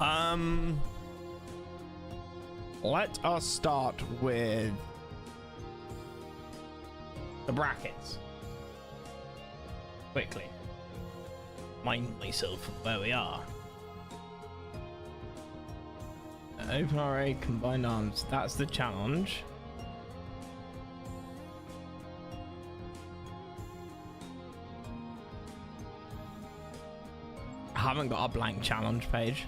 Um, let us start with the brackets. Quickly. Mind myself from where we are. Open RA, combined arms. That's the challenge. I haven't got a blank challenge page.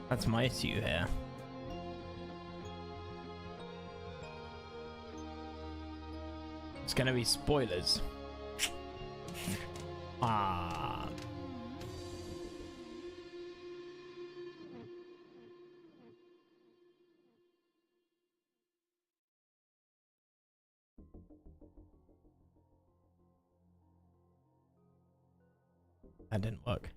That's my issue here. It's gonna be spoilers. That didn't work.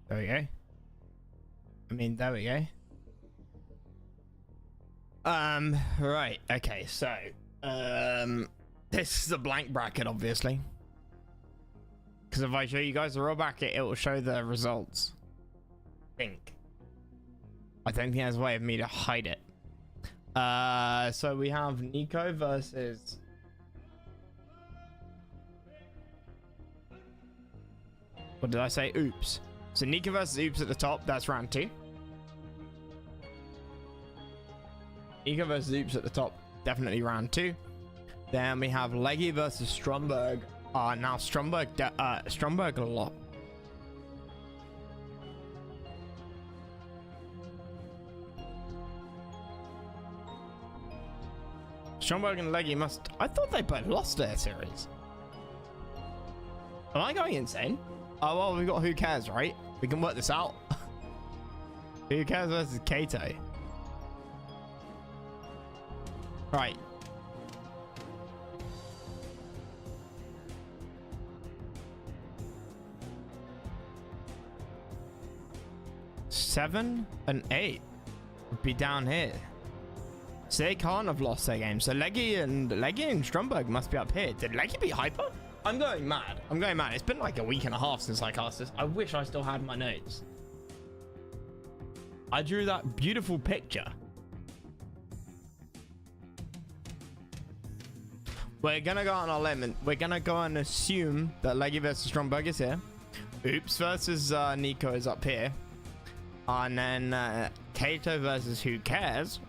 There we go. I mean, there we go. Right, okay, so, this is a blank bracket, obviously. Because if I show you guys the raw bracket, it will show the results. I don't think there's a way of me to hide it. So we have Nico versus... What did I say? Oops. So Nico versus Oops at the top, that's round 2. Nico versus Oops at the top, definitely round 2. Then we have Leggy versus Stromberg. Now Stromberg a lot. Stromberg and Leggy must... I thought they both lost their series. Am I going insane? Oh, well, we've got Who Cares, right? We can work this out. Who Cares versus Kato. Right. Seven and 8 would be down here. So they can't have lost their game. So Leggy and Stromberg must be up here. Did Leggy beat Hyper? I'm going mad. I'm going mad. It's been like a week and a half since I cast this. I wish I still had my notes. I drew that beautiful picture. We're gonna go on our limit. We're gonna go and assume that Leggy versus Stromberg is here. Oops versus Nico is up here. And then Kato versus Who Cares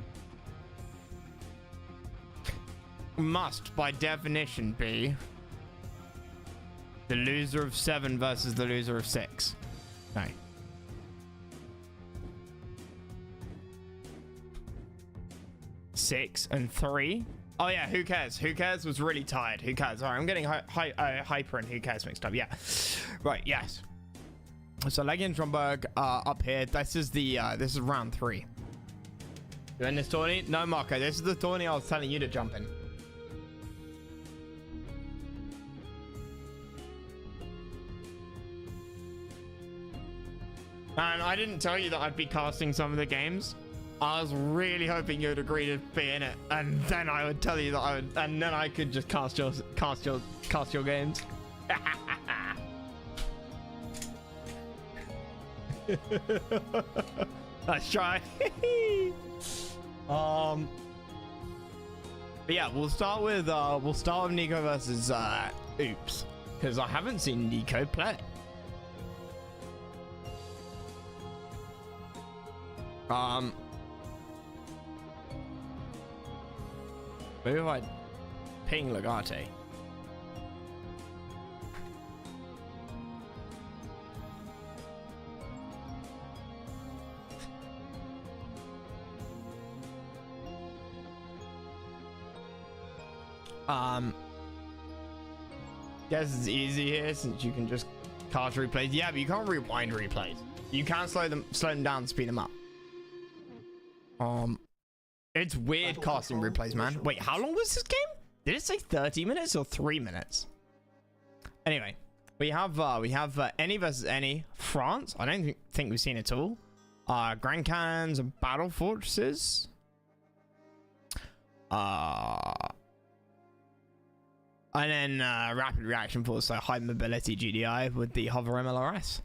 must, by definition, be the loser of 7 versus the loser of 6. No. Six and 3. Oh yeah, Who Cares? Who Cares was really tired. Who Cares? Alright, I'm getting Hyper and Who Cares mixed up. Yeah. Right, yes. So Leggy and Stromberg are up here. This is round 3. You in this tourney? No, Marco. This is the tourney I was telling you to jump in. And I didn't tell you that I'd be casting some of the games. I was really hoping you'd agree to be in it, and then I would tell you that I would, and then I could just cast your games. Let's try. But yeah, we'll start with Nico versus Oops, because I haven't seen Nico play. Maybe if I ping Legate. Guess it's easy here since you can just cast replays. Yeah, but you can't rewind replays. You can slow them down, speed them up. It's weird casting replays, man. Wait, how long was this game? Did it say 30 minutes or 3 minutes? Anyway, we have Any versus Any France. I don't think we've seen it all. Grand Cannons and Battle Fortresses. And then rapid reaction force, so high mobility GDI with the hover MLRS.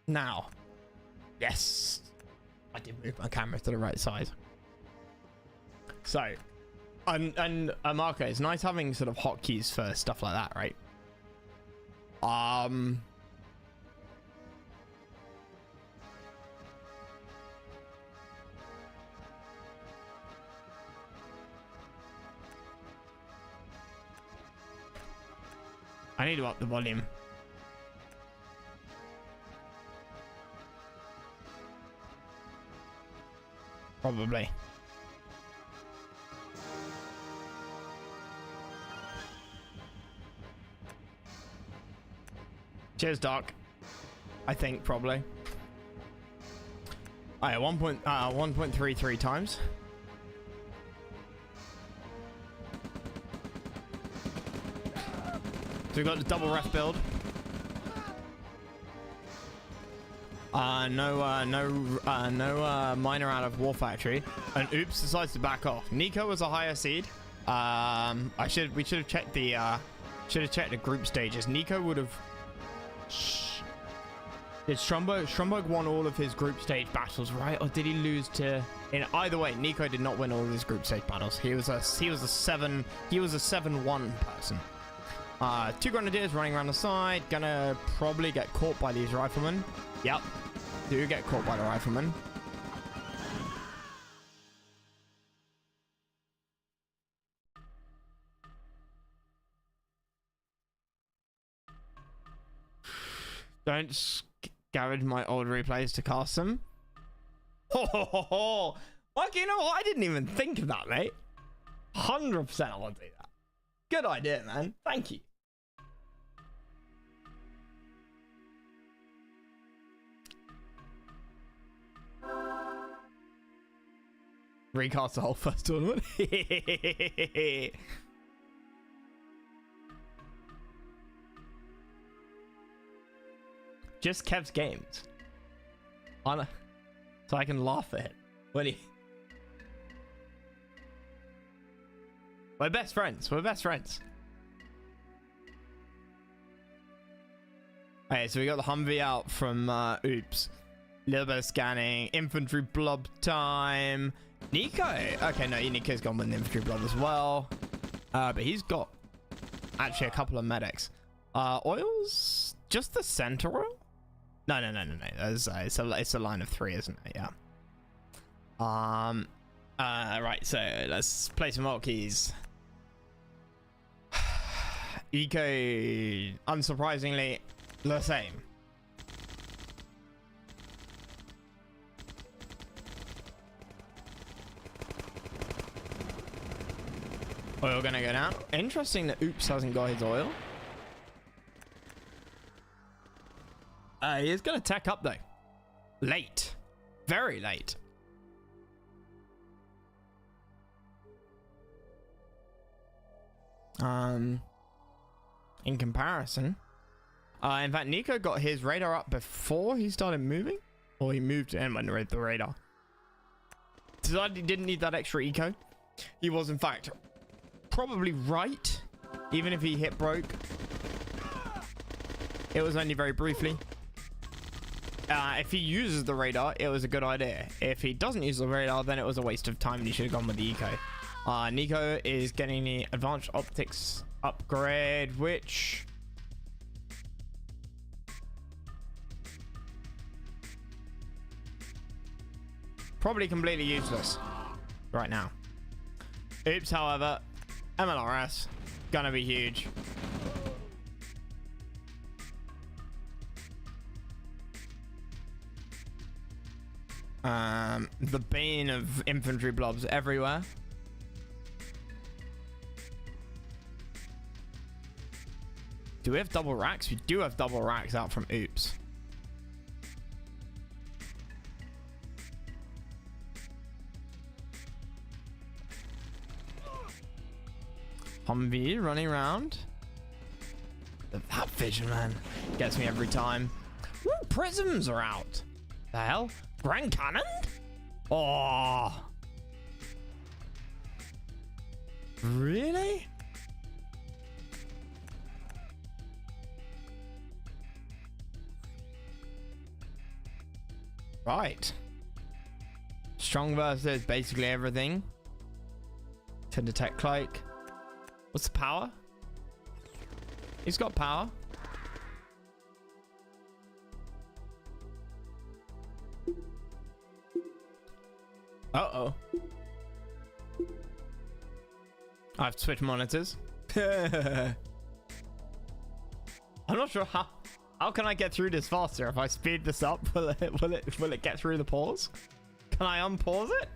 Now, yes, I did move my camera to the right side. So, and Marco, it's nice having sort of hotkeys for stuff like that, right? I need to up the volume. Probably. Cheers, Doc. I think probably. Oh, yeah, 1.33 times. So we've got the double ref build. No miner out of War Factory, and Oops decides to back off. Nico was a higher seed. We should have checked the group stages. Nico would have. Did Stromberg won all of his group stage battles, right? Or did he lose to? In either way, Nico did not win all of his group stage battles. He was a 7-1 person. 2 grenadiers running around the side. Gonna probably get caught by these riflemen. Yep. Do get caught by the riflemen. Don't garage my old replays to cast them. Ho. Like, you know what? I didn't even think of that, mate. 100% I want to do that. Good idea, man. Thank you. Recast the whole first tournament. Just Kev's games. So I can laugh at it. Will he? We're best friends. We're best friends. Okay, so we got the Humvee out from Oops. Little bit of scanning. Infantry blob time. Nico. Okay, no, Nico's gone with an infantry blob as well. But he's got actually a couple of medics. Oils? Just the center oil? No. It's a line of 3, isn't it? Yeah. Right, so let's play some hotkeys. Eco, unsurprisingly, the same. Oil gonna go down. Interesting that Oops hasn't got his oil. He is gonna tech up though. Late. Very late. In comparison. In fact, Nico got his radar up before he started moving. Or he moved and went with the radar. Decided he didn't need that extra eco. He was, in fact, probably right. Even if he hit broke. It was only very briefly. If he uses the radar, it was a good idea. If he doesn't use the radar, then it was a waste of time and he should have gone with the eco. Nico is getting the advanced optics upgrade, which... probably completely useless right now. Oops, however, MLRS, gonna be huge. The bane of infantry blobs everywhere. Do we have double racks? We do have double racks out from Oops. Humvee running around. That vision, man, gets me every time. Ooh, prisms are out. The hell? Grand Cannon? Oh. Really? Right. Strong versus basically everything. To detect cloak. What's the power? He's got power. Uh-oh. I have to switch monitors. I'm not sure how can I get through this faster? If I speed this up, will it get through the pause? Can I unpause it?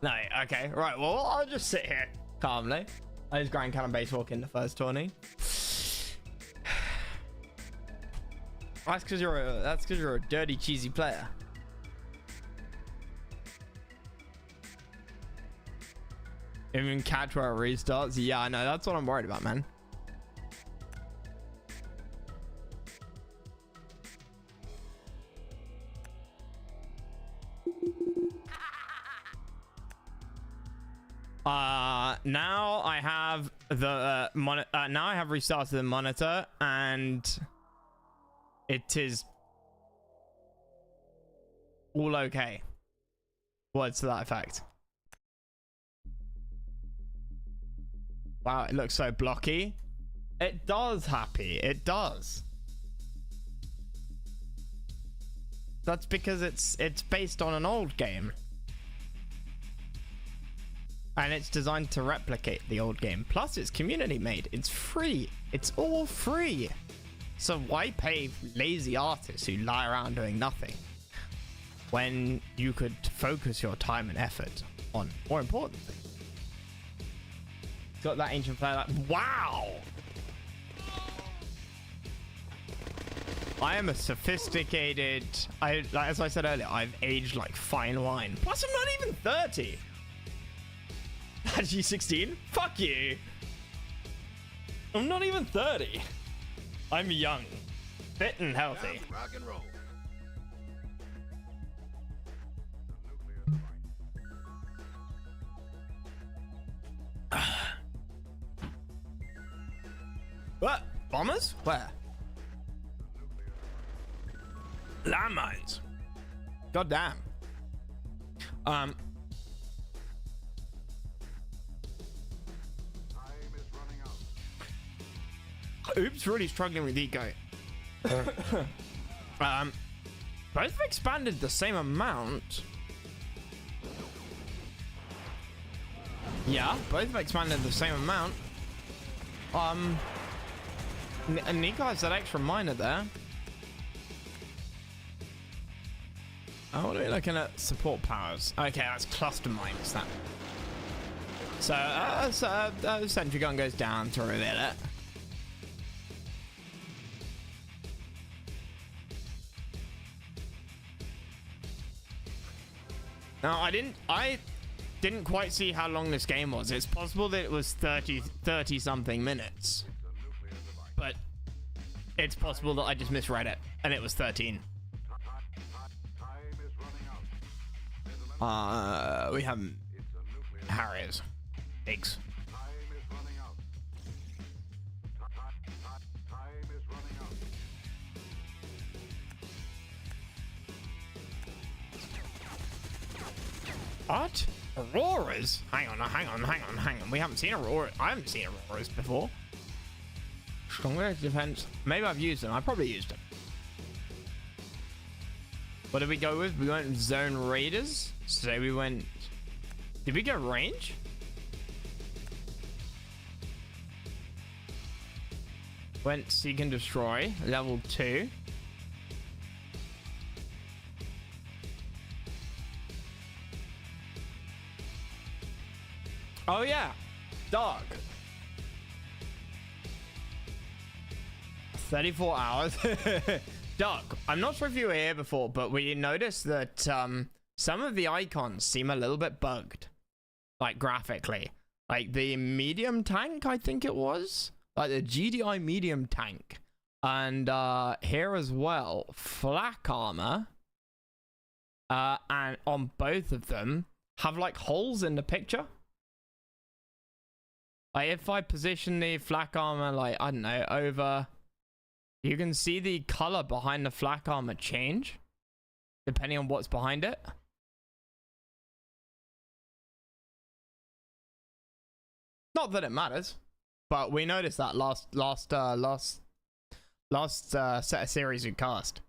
No, okay. Right, well, I'll just sit here calmly. I just grind cannon base walk in the first tourney. That's because you're a dirty, cheesy player. Even catch where it restarts. Yeah, I know. That's what I'm worried about, man. Now I have the now I have restarted the monitor and it is all okay. Words to that effect. Wow, it looks so blocky. It does, Happy. It does. That's because it's based on an old game. And it's designed to replicate the old game. Plus, it's community made. It's free. It's all free. So why pay lazy artists who lie around doing nothing when you could focus your time and effort on more important things? Got that ancient player. Like, wow. I am a sophisticated. As I said earlier, I've aged like fine wine. Plus, I'm not even 30. Actually, 16? Fuck you. I'm not even 30. I'm young, fit and healthy. Rock and roll. What? Bombers? Where? Landmines. God damn. Oops, really struggling with eco. Both have expanded the same amount. Yeah, both have expanded the same amount. Nico has that extra miner there. Oh, what are we looking at? Support powers. Okay, that's cluster mines. That. So, sentry gun goes down to reveal it. Now, I didn't quite see how long this game was. It's possible that it was 30 something minutes. But it's possible that I just misread it and it was 13. We have Harriers. Eggs. What? Auroras? Hang on. We haven't seen Aurora. I haven't seen Auroras before. Stronger defense. Maybe I've used them. I probably used them. What did we go with? We went with Zone Raiders. So we went... Did we go range? Went Seek and Destroy. Level 2. Oh yeah, dog. 34 hours. Doug, I'm not sure if you were here before, but we noticed that some of the icons seem a little bit bugged, like graphically. Like the medium tank, I think it was, like the GDI medium tank, and here as well, flak armor, and on both of them have like holes in the picture. Like if I position the flak armor, like, I don't know, over You can see the color behind the flak armor change depending on what's behind it. Not that it matters, but we noticed that last set of series we cast.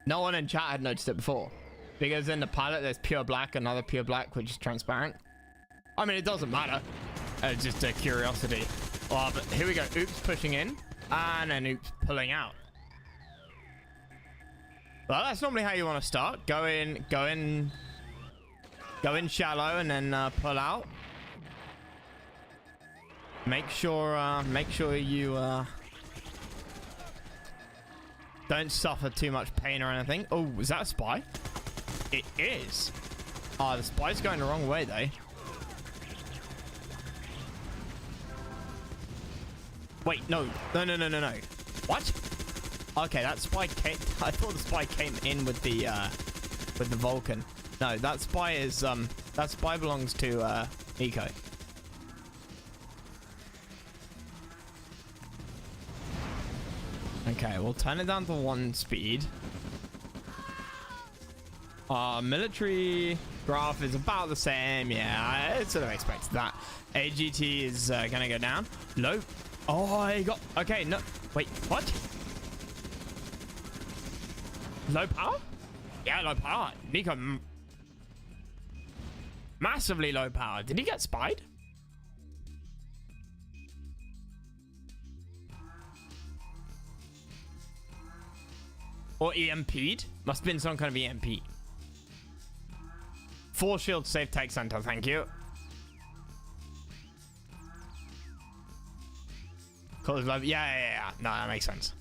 No one in chat had noticed it before, because in the pilot there's pure black, another pure black which is transparent. I mean, it doesn't matter. It's just a curiosity. Oh, but here we go. Oops, pushing in, and then oops, pulling out. Well, that's normally how you want to start. Go in shallow, and then pull out. Make sure you don't suffer too much pain or anything. Oh, is that a spy? It is. Oh, the spy's going the wrong way though. Wait, no. What? Okay, that spy came. I thought the spy came in with the Vulcan. No, that spy is that spy belongs to Nico. Okay, we'll turn it down to 1 speed. Military graph is about the same. Yeah, I sort of expected that. AGT is gonna go down. Low. Oh, I got. Okay, no. Wait, what? Low power? Yeah, low power. Nico. Massively low power. Did he get spied? Or EMP'd? Must have been some kind of EMP. 4 shield safe tech center, thank you. Yeah. No, that makes sense.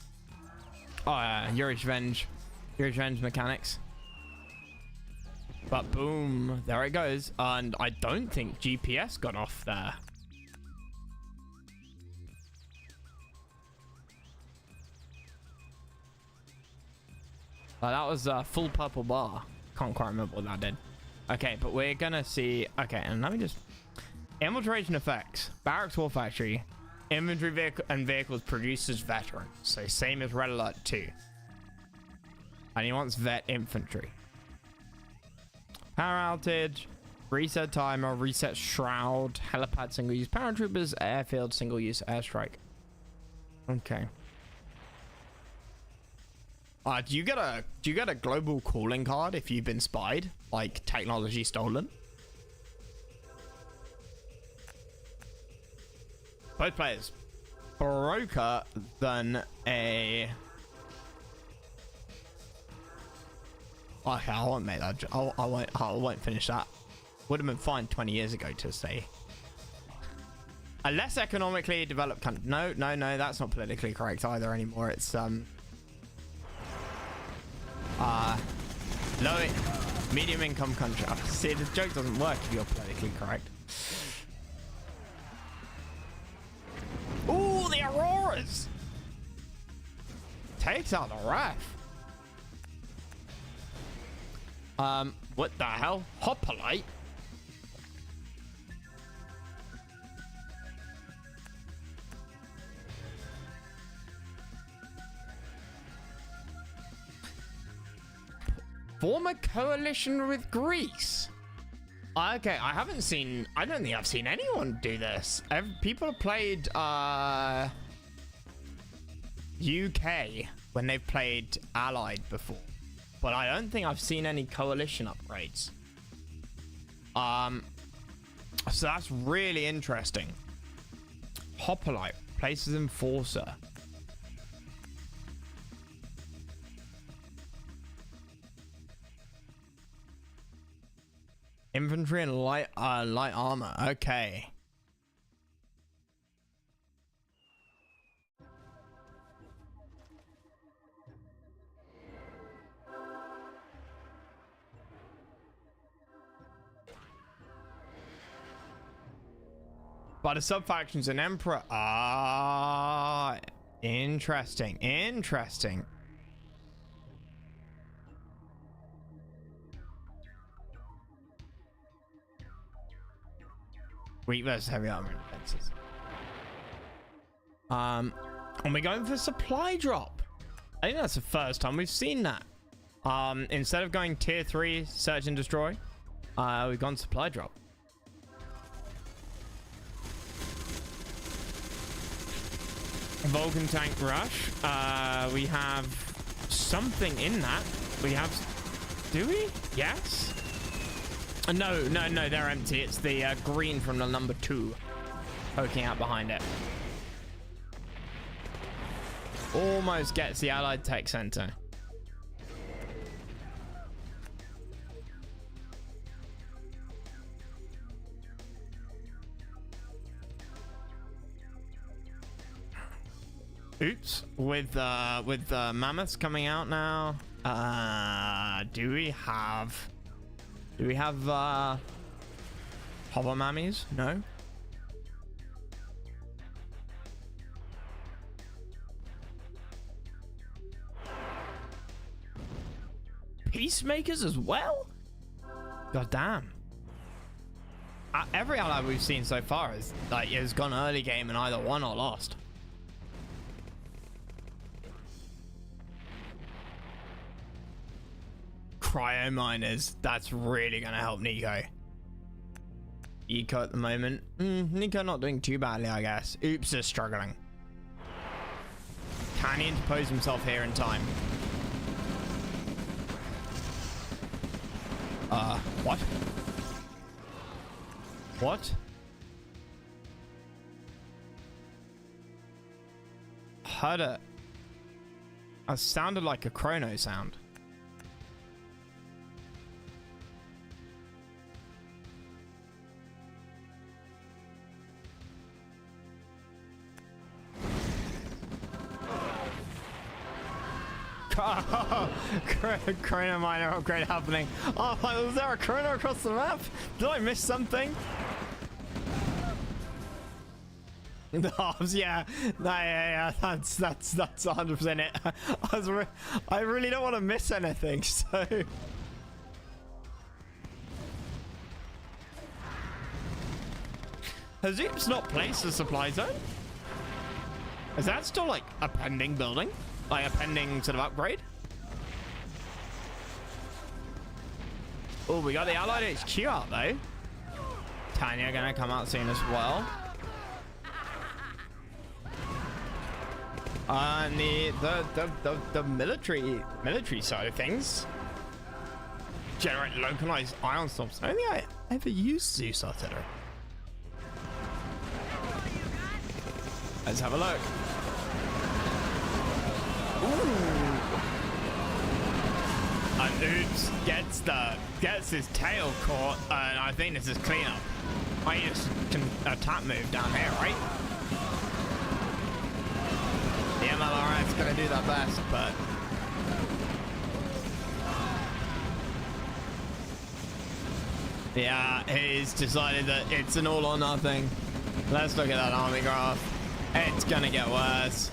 Oh, Yuri's Revenge mechanics. But boom, there it goes. And I don't think GPS got off there. That was a full purple bar. Can't quite remember what that did. Okay, but we're gonna see. Okay, and let me just. Infiltration effects. Barracks War Factory. Inventory vehicle and vehicles produced as veterans. So same as Red Alert 2. And he wants vet infantry. Power outage. Reset timer. Reset shroud. Helipad single use paratroopers. Airfield single use airstrike. Okay. Do you get a global calling card if you've been spied, like technology stolen? Both players broker than a. Okay, I won't make that. I won't finish that. Would have been fine 20 years ago to say. A less economically developed country. No, that's not politically correct either anymore. It's low medium income country. Oh, see, the joke doesn't work if you're politically correct. Ooh, the Auroras takes out the ref. What the hell? Hoplite. Form a coalition with Greece. Okay, I don't think I've seen anyone do this. People have played UK when they've played Allied before, but I don't think I've seen any coalition upgrades. So that's really interesting. Hoplite places enforcer. Infantry and light armor. Okay. But the sub-factions and Emperor. Ah, interesting. Interesting. Weak versus heavy armor defenses. And we're going for supply drop. I think that's the first time we've seen that. Instead of going tier 3 search and destroy, we've gone supply drop. Vulcan tank rush. We have something in that. We have... Do we? Yes. No, they're empty. It's the green from the number 2 poking out behind it. Almost gets the Allied Tech Center. Oops. With mammoths coming out now. Do we have hover mammies? No. Peacemakers as well? God damn. Every ally we've seen so far has gone early game and either won or lost. Cryo miners. That's really gonna help Nico. Eco at the moment. Nico not doing too badly, I guess. Oops is struggling. Can he interpose himself here in time? What? What? Heard it. It sounded like a chrono sound. Chrono miner upgrade happening. Oh, was there a chrono across the map? Did I miss something? The halves, yeah. Yeah, that's 100% it. I really don't want to miss anything, so. Has Oops not placed a supply zone? Is that still like a pending building? Like a pending sort of upgrade? Oh, we got the Allied HQ out though. Tanya gonna come out soon as well. And the military side of things. Generate localized ion storms. I don't think I ever used Zeus Artillery. Let's have a look. Ooh. And Oops gets his tail caught, and I think this is cleanup. I just can attack move down here, right? The MLRS is gonna do that best, but yeah, he's decided that it's an all or nothing. Let's look at that army graph. It's gonna get worse.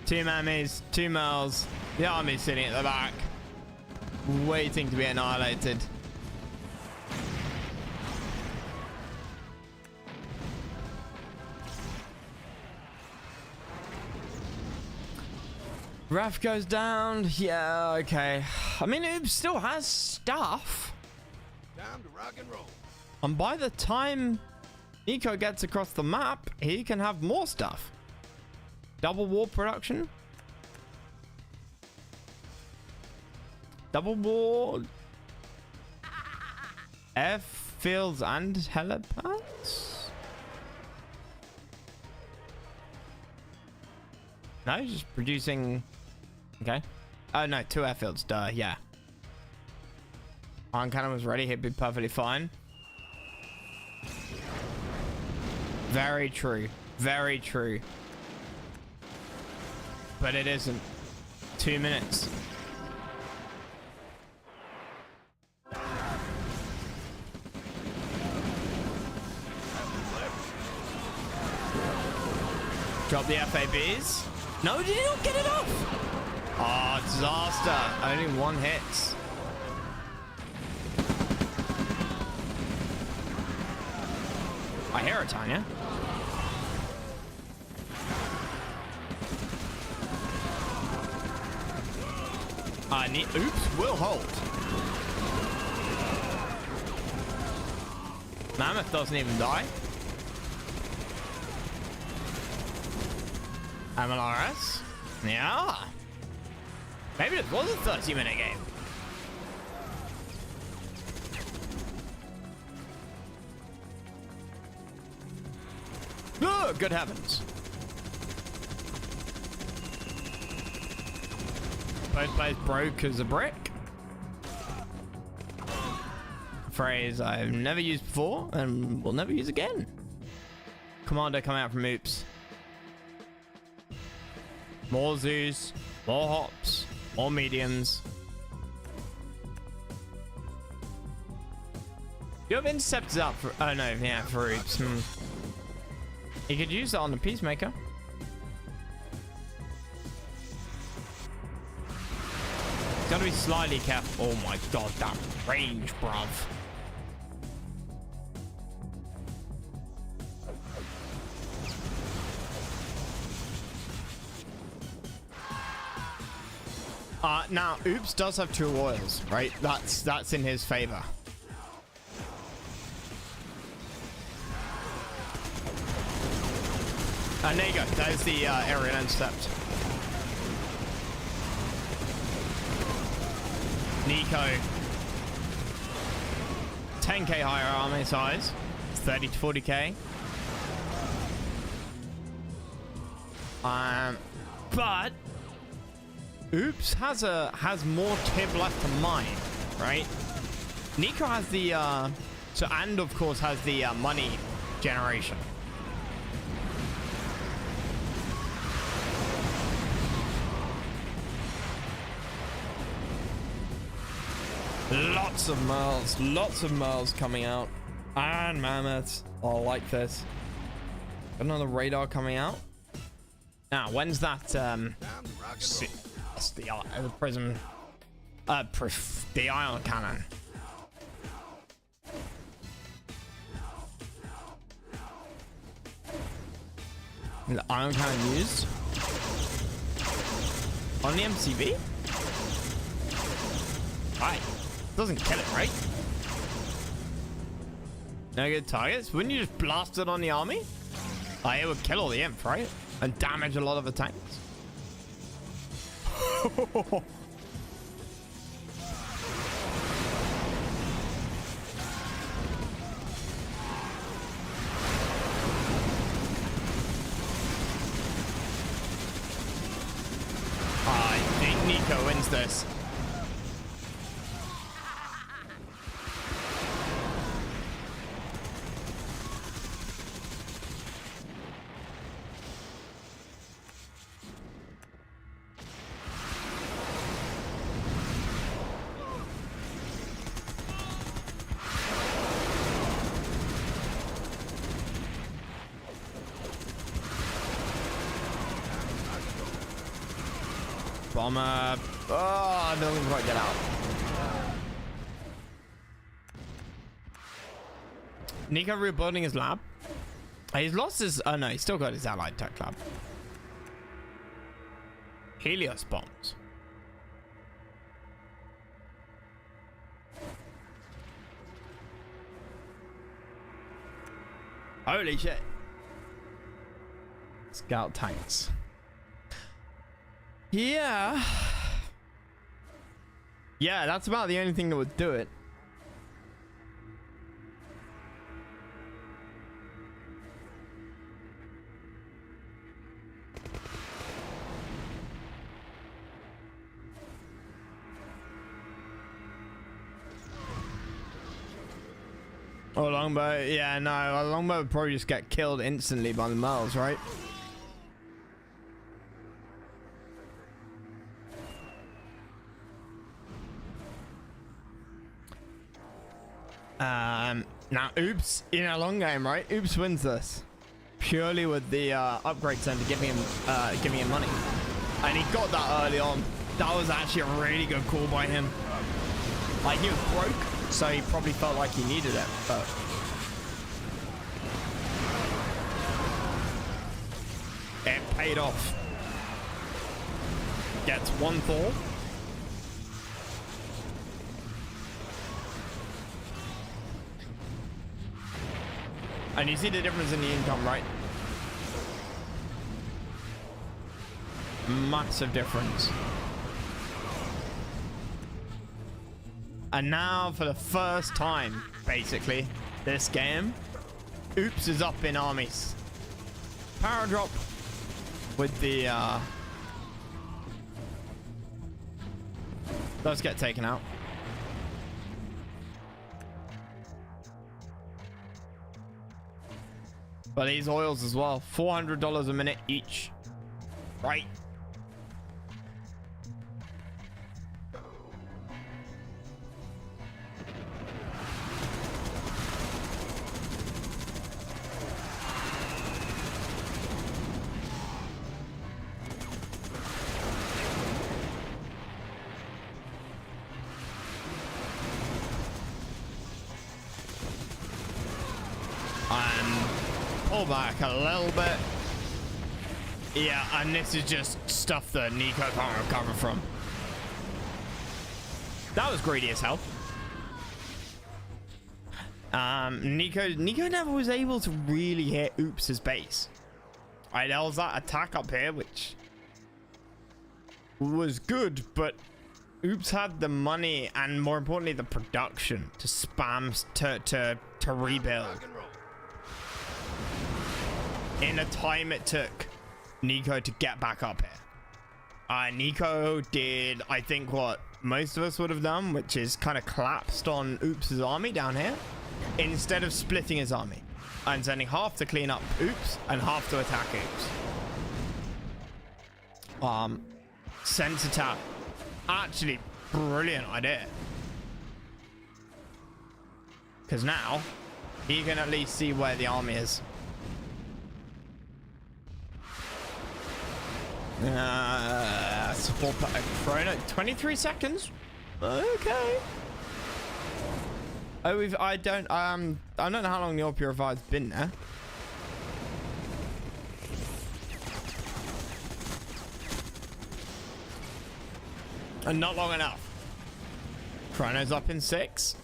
Two mammies, 2 males. The army's sitting at the back, waiting to be annihilated. Raf goes down. Yeah, okay. I mean, it still has stuff. Time to rock and roll. And by the time Nico gets across the map, he can have more stuff. Double warp production. Double warp. Airfields and helipads. No, just producing. Okay. Oh no, 2 airfields. Duh. Yeah. Iron cannon was ready. He'd be perfectly fine. Very true. Very true. But it isn't. 2 minutes. Drop the FABs. No, did he not get it off? Oh, disaster. Only 1 hit. I hear it, Tanya. Oops, will hold. Mammoth doesn't even die. MLRS? Yeah. Maybe it was a 30-minute game. Oh, good heavens. Both players broke as a brick. A phrase I've never used before and will never use again. Commander come out from Oops. More zoos, more hops, more mediums. You have interceptors out for... Oh no, yeah, for Oops. You could use that on the Peacemaker. Gotta be slightly careful. Oh my god, that range, bruv. Now, Oops does have 2 oils, right? That's in his favor. And there you go. That is the aerial intercept. Nico. 10k higher army size. 30 to 40k. But Oops has more tib left to mine, right? Nico has the and of course has the money generation. Lots of Merls coming out. And mammoths. Oh, I like this. Got another radar coming out. Now, when's that? It's the prism. The ion cannon. The ion cannon used on the MCB. Right. Doesn't kill it, right? No good targets. Wouldn't you just blast it on the army? It would kill all the imps, right? And damage a lot of the tanks. I think Nico wins this. Bomber. Oh, no one can quite get out. Nico rebuilding his lab. He's lost his... Oh no, he's still got his allied tech lab. Helios bombs. Holy shit. Scout tanks. Yeah. Yeah, that's about the only thing that would do it. Oh, longbow. Yeah, no, a longbow would probably just get killed instantly by the Merls, right? Now, Oops in a long game, right? Oops wins this purely with the upgrade center giving him money, and he got that early on. That was actually a really good call by him. Like, he was broke, so he probably felt like he needed it. But It paid off. Gets one Thor. And you see the difference in the income, right? Massive difference. And now for the first time, basically, this game, Oops is up in armies. Power drop with the does get taken out. But these oils as well, $400 a minute each, right? Pull back a little bit. Yeah, and this is just stuff that Nico can't recover from. That was greedy as hell. Nico never was able to really hit Oops' base. Alright, there was that attack up here, which was good, but Oops had the money and more importantly the production to spam to rebuild in the time it took Nico to get back up here. Nico did, I think, what most of us would have done, which is kind of collapsed on Oops' army down here instead of splitting his army and sending half to clean up Oops and half to attack Oops. Sense attack, actually brilliant idea, because now he can at least see where the army is. Support Chrono, 23 seconds. Okay. Oh, I don't know how long the Ore Purifier's been there. And not long enough. Chrono's up in 6.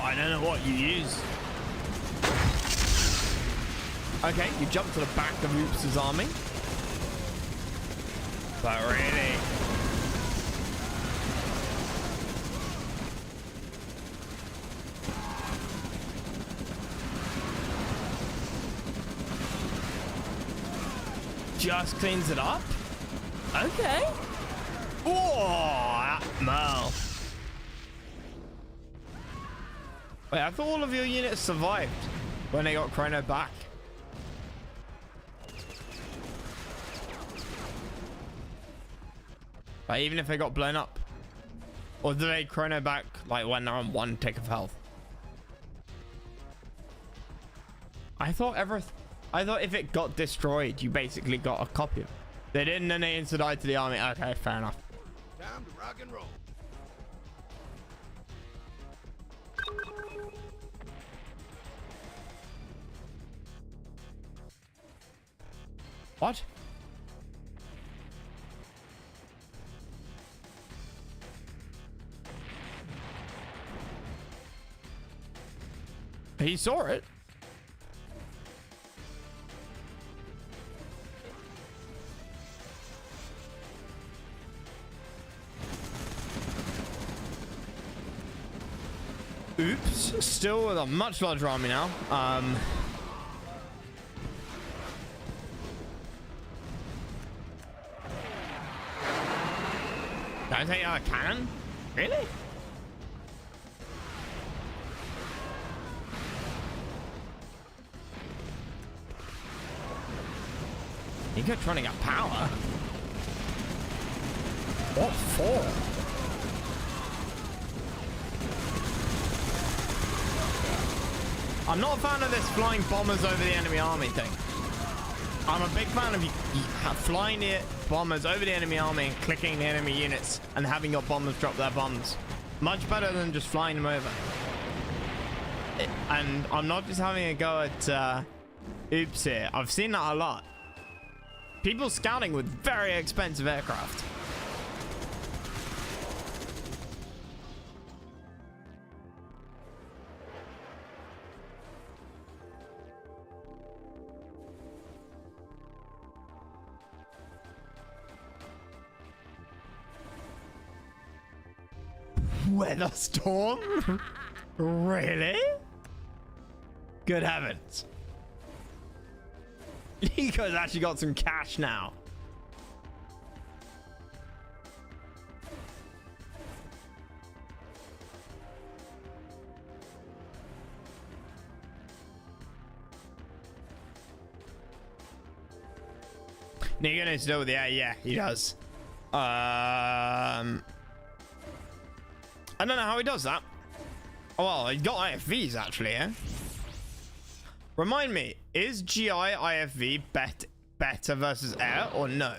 I don't know what you use. Okay, you jump to the back of Oops' army. But really, just cleans it up. Okay. Oh, Mal. Wait, I thought all of your units survived when they got Chrono back. Like, even if they got blown up, or do they Chrono back like when they're on 1 tick of health? I thought if it got destroyed, you basically got a copy of it. They didn't, and they insta-died to the army. Okay, fair enough. Time to rock and roll. What? He saw it. Oops, still with a much larger army now. Can I take out a cannon? Really? You got trying to get power. What for? I'm not a fan of this flying bombers over the enemy army thing. I'm a big fan of you flying the bombers over the enemy army and clicking the enemy units and having your bombers drop their bombs. Much better than just flying them over. And I'm not just having a go at Oops here. I've seen that a lot. People scouting with very expensive aircraft. Weather storm? Really? Good heavens. Nico's actually got some cash now. Nico needs to deal with the air. Yeah, he does. I don't know how he does that. Oh, well, he got IFVs actually, yeah? Remind me, is GI IFV better versus air or no?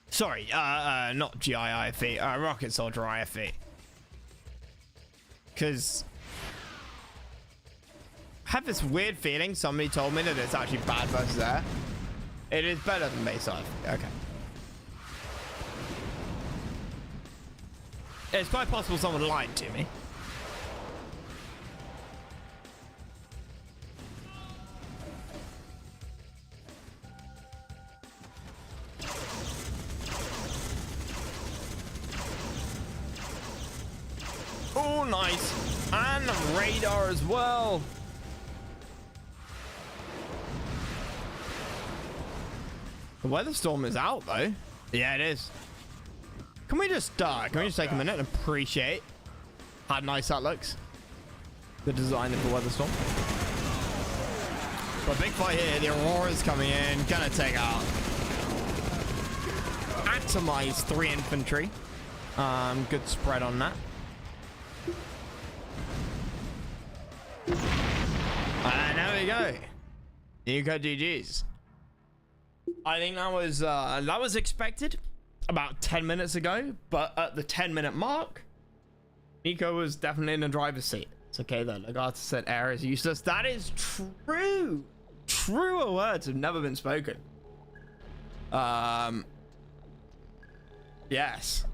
Sorry, not GI IFV, Rocket Soldier IFV. Because I have this weird feeling somebody told me that it's actually bad versus air. It is better than base IFV, okay. It's quite possible someone lied to me. Oh, nice. And radar as well. The weather storm is out though. Yeah, it is. Can we just take a minute and appreciate how nice that looks? The design of the weather storm. But big fight here. The Aurora's coming in. Gonna take out. Atomize 3 infantry. Good spread on that. And there we go. Nico GG's. I think that was expected about 10 minutes ago, but at the 10-minute mark, Nico was definitely in the driver's seat. It's okay though. Legato said air is useless. That is true. Truer words have never been spoken. Yes.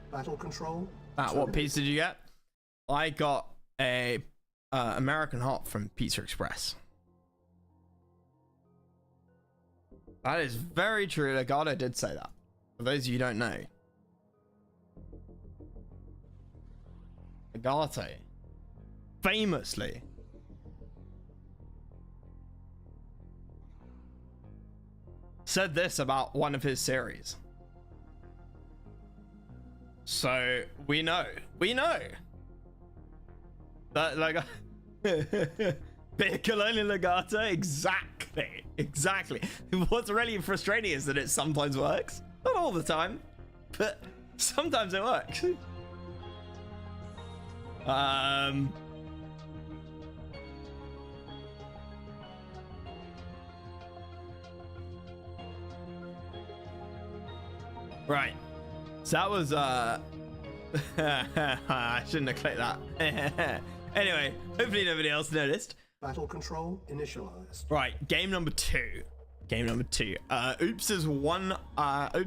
Battle control. What piece did you get? I got a American Hot from Pizza Express. That is very true. Legato did say that. For those of you who don't know, Legato famously said this about one of his series. So we know that like Piccolone Legato, exactly. What's really frustrating is that it sometimes works, not all the time, but sometimes it works. Right. So that was I shouldn't have clicked that. Anyway, hopefully nobody else noticed. Battle control initialized. Right, game number two. Oops is Oops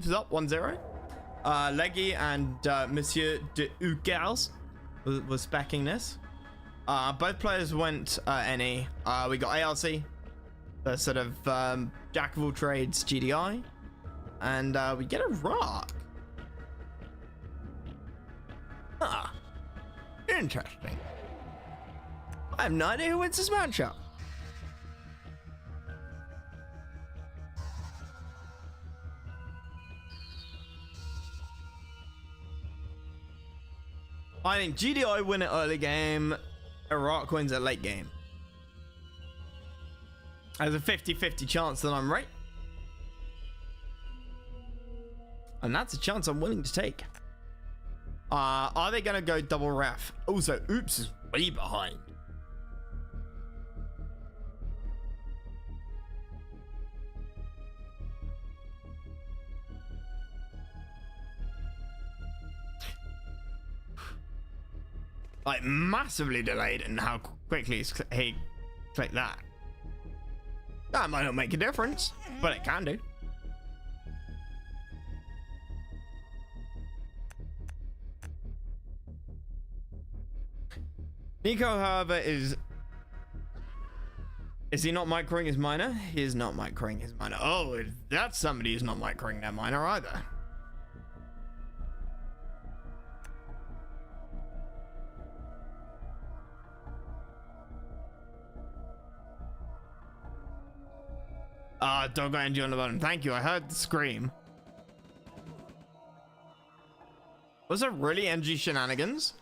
is up 1-0. Leggy and Monsieur de Ucals was specking this. Both players went NE. We got ARC, the sort of jack of all trades GDI, and we get a rock. Ah, interesting. I have no idea who wins this matchup. I think GDI win it early game, Iraq wins it late game. There's a 50-50 chance that I'm right. And that's a chance I'm willing to take. Are they gonna go double ref? Also, Oops is way behind. Like, massively delayed in how quickly he clicked that. That might not make a difference, but it can do. Nico, however, is he not microing his miner? He is not microing his miner. Oh, that's somebody who's not microing their miner either. Doggo NG on the bottom. Thank you. I heard the scream. Was it really NG shenanigans?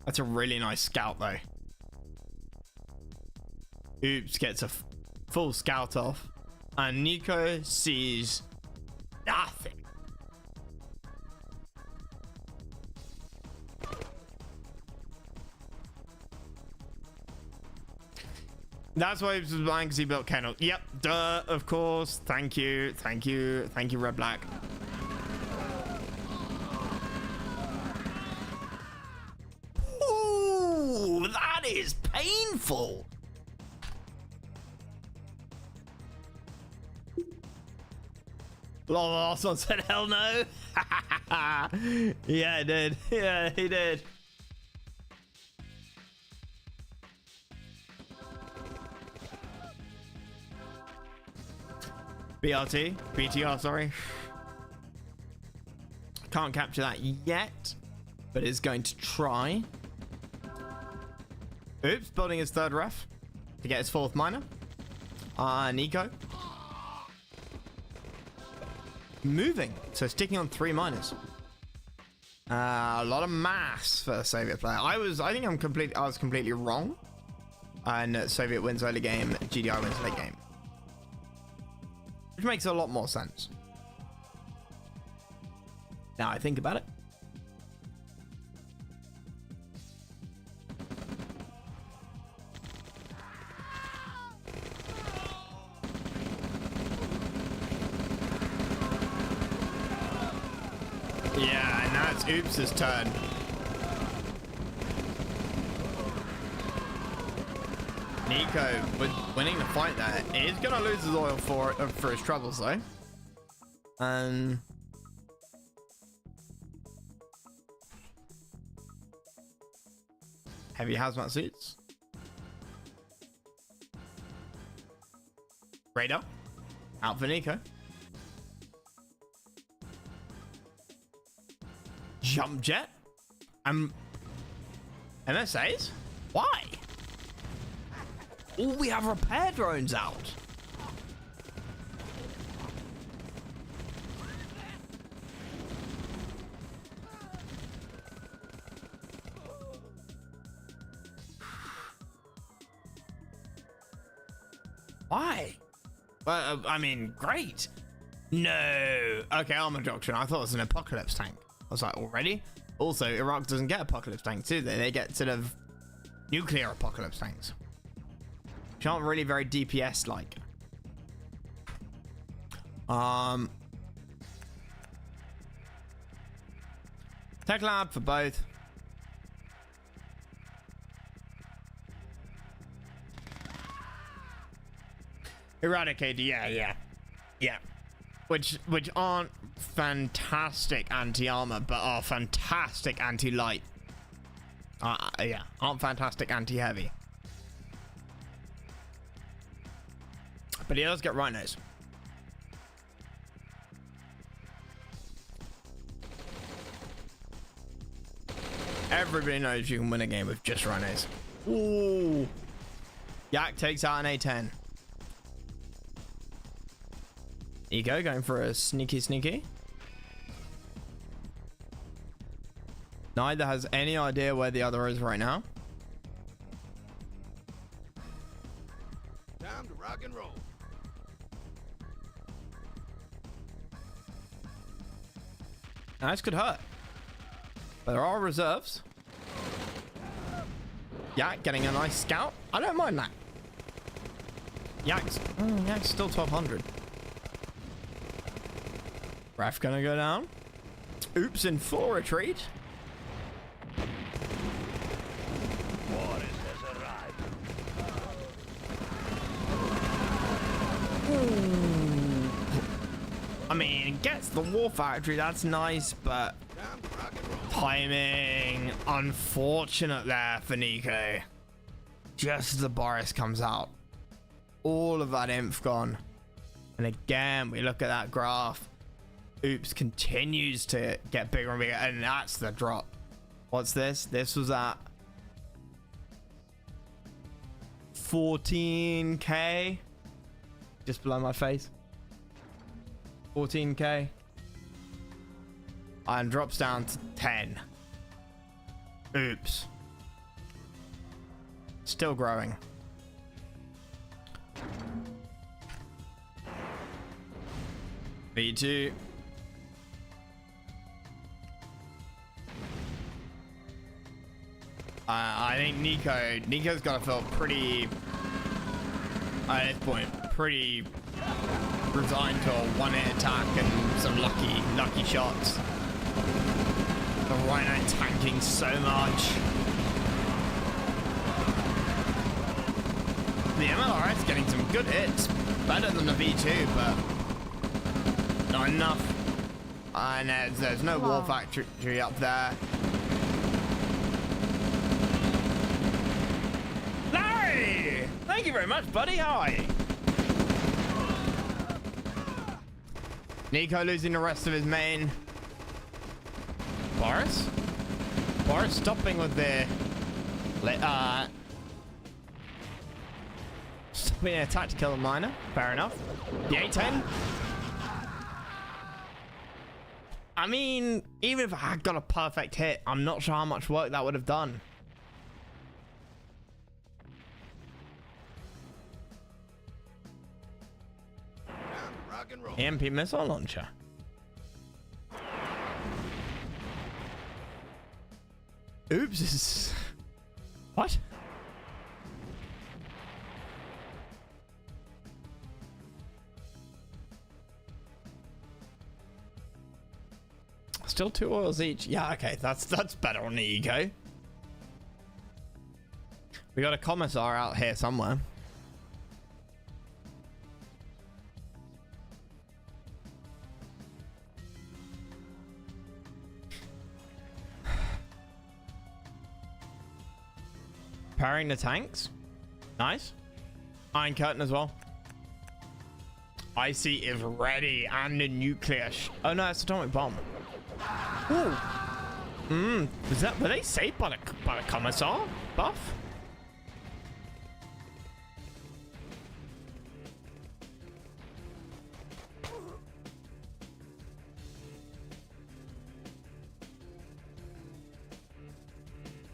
That's a really nice scout, though. Oops gets a full scout off. And Nico sees nothing. That's why he was blind, because he built kennel. Yep, duh, of course. Thank you, thank you, thank you, Red Black. Ooh, that is painful. Last one said hell no. Yeah, it did. Yeah, he did. BTR, sorry. Can't capture that yet, but is going to try. Oops, building his third ref to get his fourth miner. Nico. Moving, so sticking on 3 miners. A lot of mass for the Soviet player. I was completely wrong. And Soviet wins early game, GDI wins late game. Which makes a lot more sense. Now I think about it. Yeah, and now it's Oops' turn. Nico winning the fight there. He's gonna lose his oil for his troubles though. Heavy hazmat suits. Radar. Out for Nico. Jump jet. MSAs? Why? Oh, we have repair drones out. Why? Well, I mean, great. No. Okay, armor doctrine. I thought it was an apocalypse tank. I was like, already? Also, Iraq doesn't get apocalypse tanks, do they? They get sort of nuclear apocalypse tanks. Which aren't really very DPS like. Tech lab for both. Eradicated, yeah. Which aren't fantastic anti-armor, but are fantastic anti-light. Yeah, aren't fantastic anti-heavy. But he does get rhinos. Everybody knows you can win a game with just rhinos. Ooh. Yak takes out an A10. Ego going for a sneaky. Neither has any idea where the other is right now. Time to rock and roll. Now, this could hurt. But there are reserves. Yeah, getting a nice scout. I don't mind that. Yak's still 1200. Ref gonna go down. Oops, in full retreat. Ooh. I mean, gets the war factory, that's nice, but Time to rock and roll. timing unfortunate there for Nico. Just as the Boris comes out, all of that inf gone. And again, we look at that graph. Oops continues to get bigger and bigger, and that's the drop. What's this? This was at 14k, just below my face. 14k, and drops down to 10. Oops. Still growing. V2. I think Nico's got to feel pretty, at this point, pretty resigned to a one-hit attack and some lucky shots. The Rhino tanking so much. The MLRS getting some good hits, better than the V2, but not enough. And there's no war factory up there. Larry! Thank you very much, buddy. How are you? Nico losing the rest of his main. Boris stopping with the stopping an attack to kill a miner. Fair enough. The A10. I mean, even if I had got a perfect hit, I'm not sure how much work that would have done. Time to rock and roll. EMP missile launcher. Oops, this is... What? Still 2 oils each. Yeah, okay, that's better on the Eco. We got a commissar out here somewhere. Powering the tanks. Nice. Iron Curtain as well. Icy is ready, and the nuclear oh no, it's atomic bomb. Ooh. Were they saved by the commissar buff?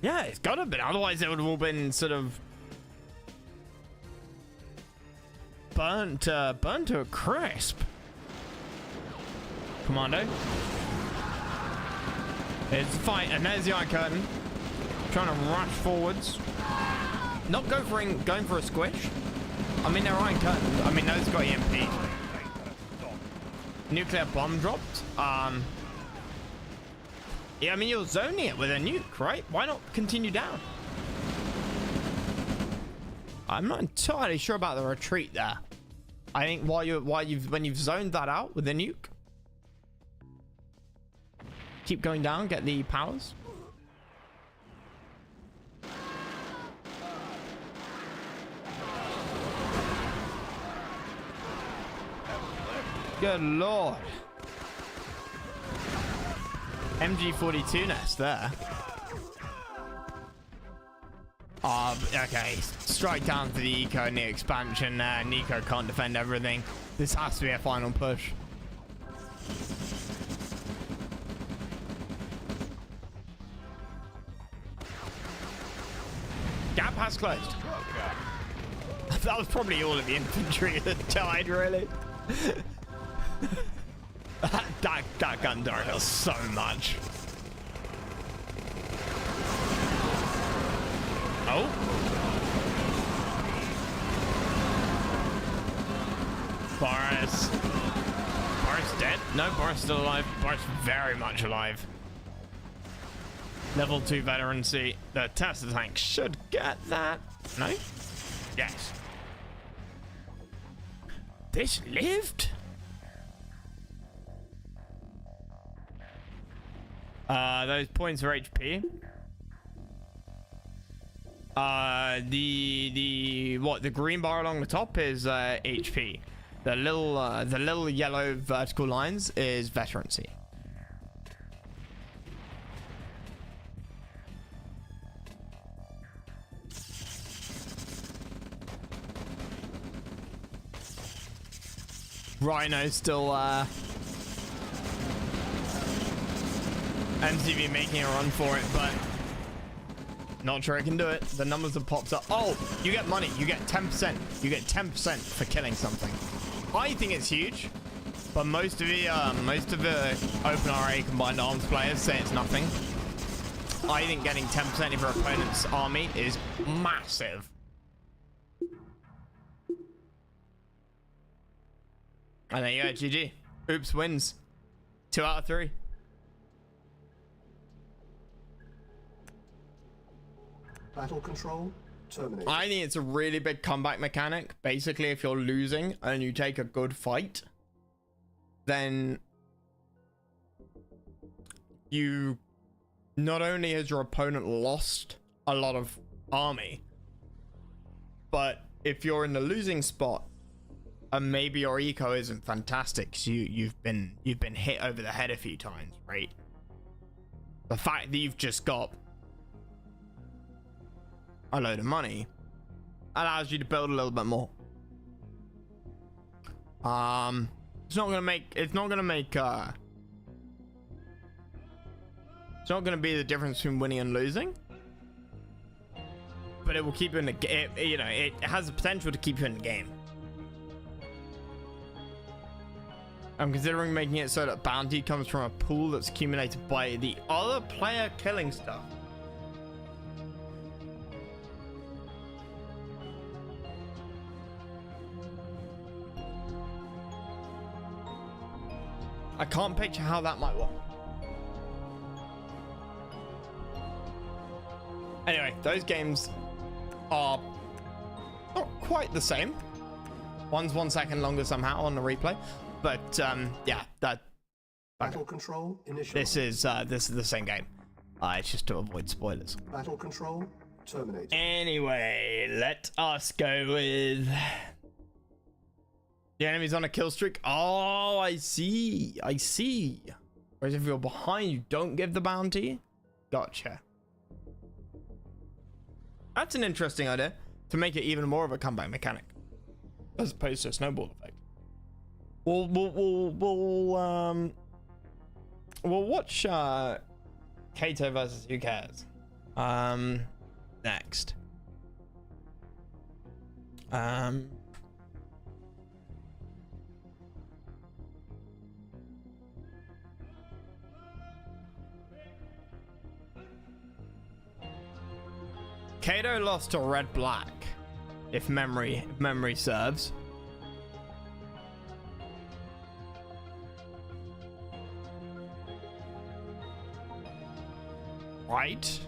Yeah, it's gotta have been. Otherwise, it would have all been sort of burnt to a crisp. Commando. It's a fight, and there's the Iron Curtain. Trying to rush forwards. Not going for a squish. I mean, they're Iron Curtains. I mean, those got EMP. Nuclear bomb dropped. Yeah, I mean, you're zoning it with a nuke, right? Why not continue down? I'm not entirely sure about the retreat there. I think when you've zoned that out with a nuke, keep going down, get the powers. Good lord. MG42 nest there. Okay. Strike down to the Eco and the expansion there. Nico can't defend everything. This has to be a final push. Gap has closed. That was probably all of the infantry that died, really. that gun door does so much. Oh. Boris. Boris dead? No, Boris still alive. Boris very much alive. Level 2 veterancy. The Tesla tank should get that. No? Yes. This lived? Those points are HP. The green bar along the top is HP. The little yellow vertical lines is veterancy. Rhino still MTV making a run for it, but not sure I can do it. The numbers have popped up. Oh, you get money. You get 10%. You get 10% for killing something. I think it's huge, but most of the OpenRA combined arms players say it's nothing. I think getting 10% of your opponent's army is massive. And there you go, GG. Oops wins. 2 out of 3. Battle control terminated. I think it's a really big comeback mechanic. Basically, if you're losing and you take a good fight, then you not only has your opponent lost a lot of army, but if you're in the losing spot and maybe your eco isn't fantastic, so you've been hit over the head a few times, right? The fact that you've just got a load of money allows you to build a little bit more. It's not gonna be the difference between winning and losing, but it will keep you in the game. You know, it has the potential to keep you in the game. I'm considering making it so that bounty comes from a pool that's accumulated by the other player killing stuff. I can't picture how that might work. Anyway, those games are not quite the same. One's 1 second longer somehow on the replay, but yeah, Battle control initialized. This is the same game. It's just to avoid spoilers. Battle control terminated. Anyway, let us go with the enemy's on a kill streak. Oh, I see. Whereas if you're behind, you don't give the bounty. Gotcha. That's an interesting idea to make it even more of a comeback mechanic, as opposed to a snowball effect. We'll watch Kato versus Who Cares next. Kato lost to Red Black, if memory serves. Right.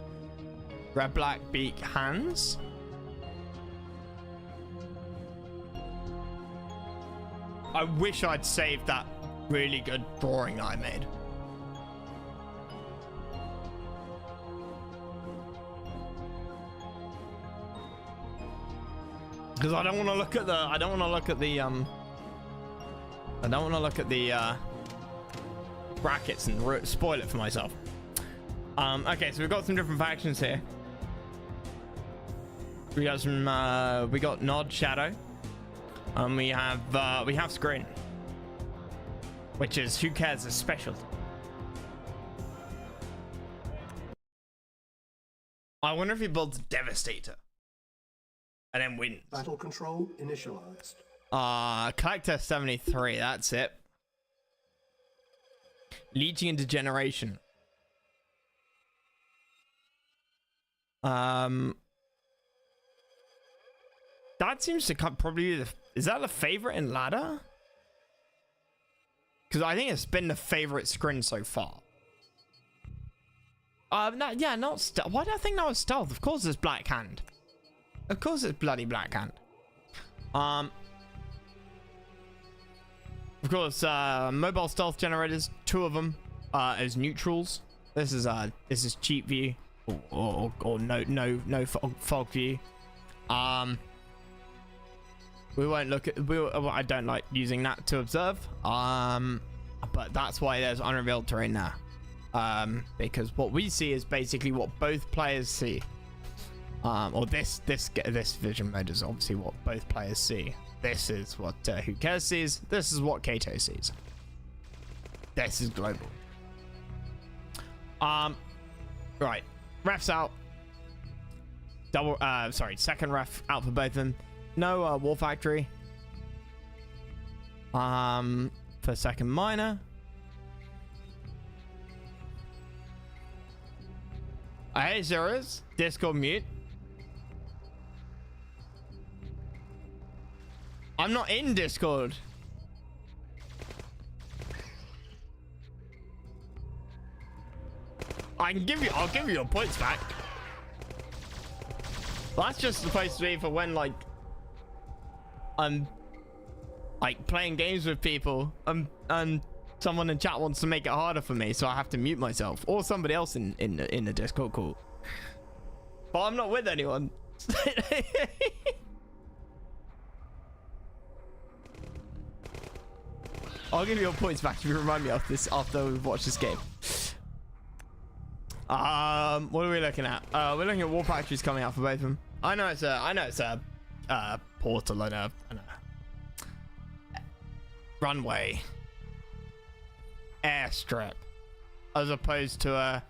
Red Black beat Hans. I wish I'd saved that really good drawing I made. Because I don't want to look at the brackets and spoil it for myself. Okay, so we've got some different factions here. We got some we got Nod Shadow, and we have Screen, which is Who Cares' specialty. I wonder if he builds Devastator and then wins. Battle control initialized. Collector 73, that's it. Leeching and Degeneration. That seems to probably be is that the favorite in ladder? because I think it's been the favorite screen so far. No, yeah, not stealth. Why do I think that was stealth? Of course it's Black Hand. Of course it's bloody Black Hand. Of course, mobile stealth generators, 2 of them, as neutrals. This is cheap view, or no fog view. We won't look at. I don't like using that to observe. But that's why there's unrevealed terrain there. Because what we see is basically what both players see. Or this vision mode is obviously what both players see. This is what Who Cares sees. This is what Kato sees. This is global. Right, refs out. Second ref out for both of them. No War Factory. For second minor. Hey, Zeros. Discord mute. I'm not in Discord. I'll give you your points back. That's just supposed to be for when, like, I'm like playing games with people and someone in chat wants to make it harder for me, so I have to mute myself, or somebody else in the Discord call. But I'm not with anyone. I'll give you your points back if you remind me of this after we've watched this game. What are we looking at? We're looking at War Factories coming out for both of them. I know it's a portal and a runway airstrip, as opposed to a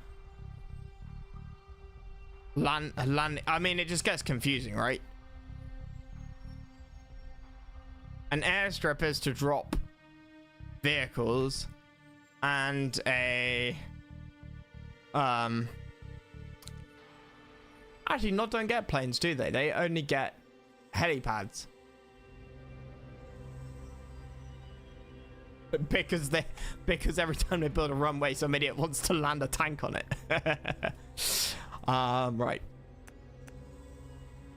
land. I mean, it just gets confusing, right? An airstrip is to drop vehicles, and a actually don't get planes, do they? They only get helipads. Because every time they build a runway, some idiot wants to land a tank on it. Right.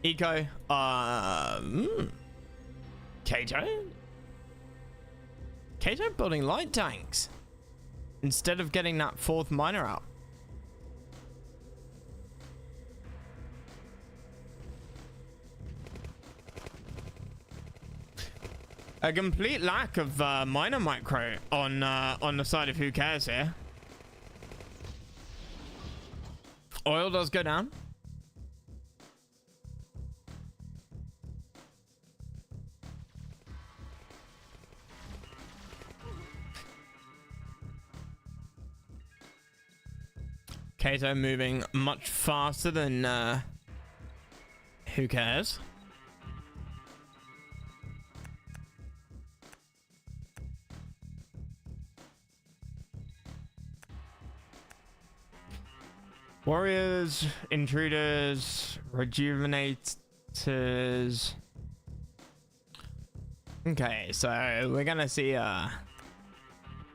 Eco. Kato building light tanks instead of getting that 4th miner out. A complete lack of miner micro on the side of Who Cares here. Oil does go down. Kato moving much faster than Who Cares. Warriors, intruders, rejuvenators. Okay, so we're gonna see I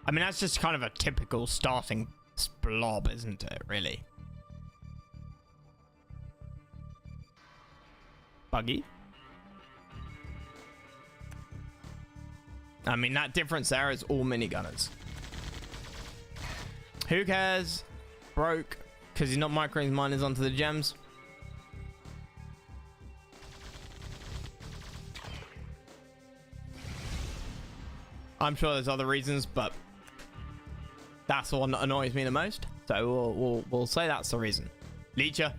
mean, that's just kind of a typical starting blob, isn't it, really? Buggy. I mean, that difference there is all minigunners. Who Cares? Broke. Because he's not microing miners onto the gems. I'm sure there's other reasons, but that's the one that annoys me the most. So we'll say that's the reason. Leecher,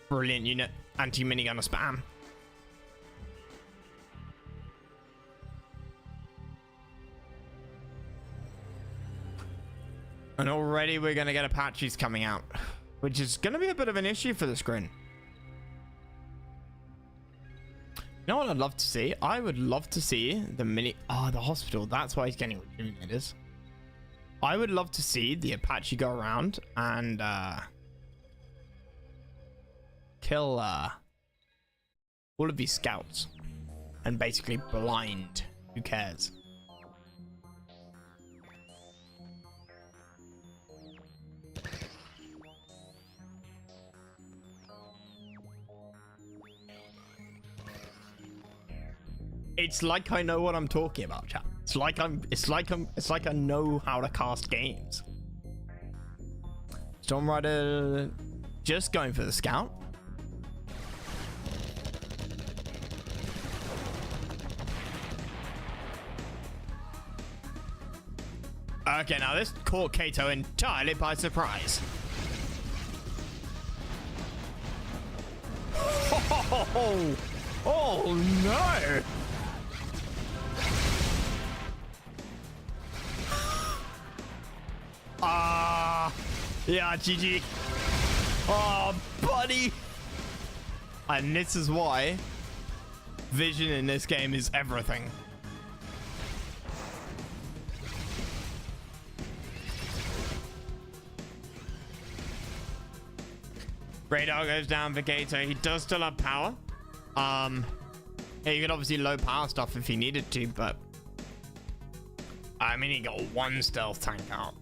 brilliant unit, anti-minigunner spam. And already we're going to get Apaches coming out, which is going to be a bit of an issue for the screen. You know what I'd love to see? I would love to see the hospital. That's why he's getting rejuvenators. I would love to see the Apache go around and kill all of these scouts and basically blind Who Cares. It's like I know what I'm talking about, chat. It's like I know how to cast games. Storm Rider just going for the scout. Okay, now this caught Kato entirely by surprise. Oh no! Yeah, GG. Oh, buddy. And this is why vision in this game is everything. Radar goes down for Kato. He does still have power. Yeah, you could obviously low power stuff if he needed to, but I mean, he got one stealth tank out.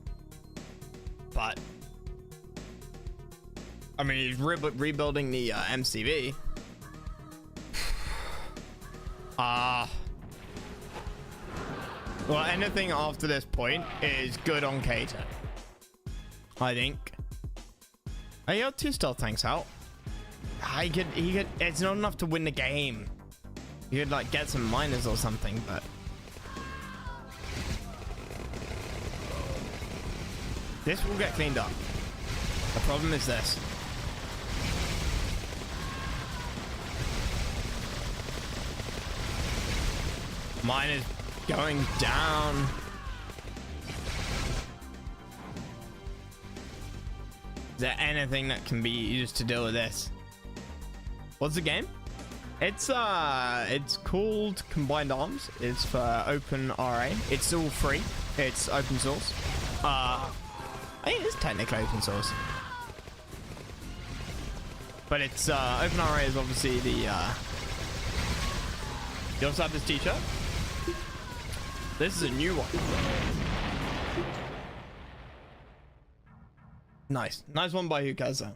But I mean, he's rebuilding the MCV. Well, anything after this point is good on Kato, I think. Oh, he got 2 stealth tanks out. He could. It's not enough to win the game. You could like get some miners or something, but this will get cleaned up. The problem is this. Mine is going down. Is there anything that can be used to deal with this? What's the game? It's called Combined Arms. It's for OpenRA. It's all free. It's open source. I think it is technically open source. But it's OpenRA is obviously the you also have this t-shirt. This is a new one. Nice one by Hukaza.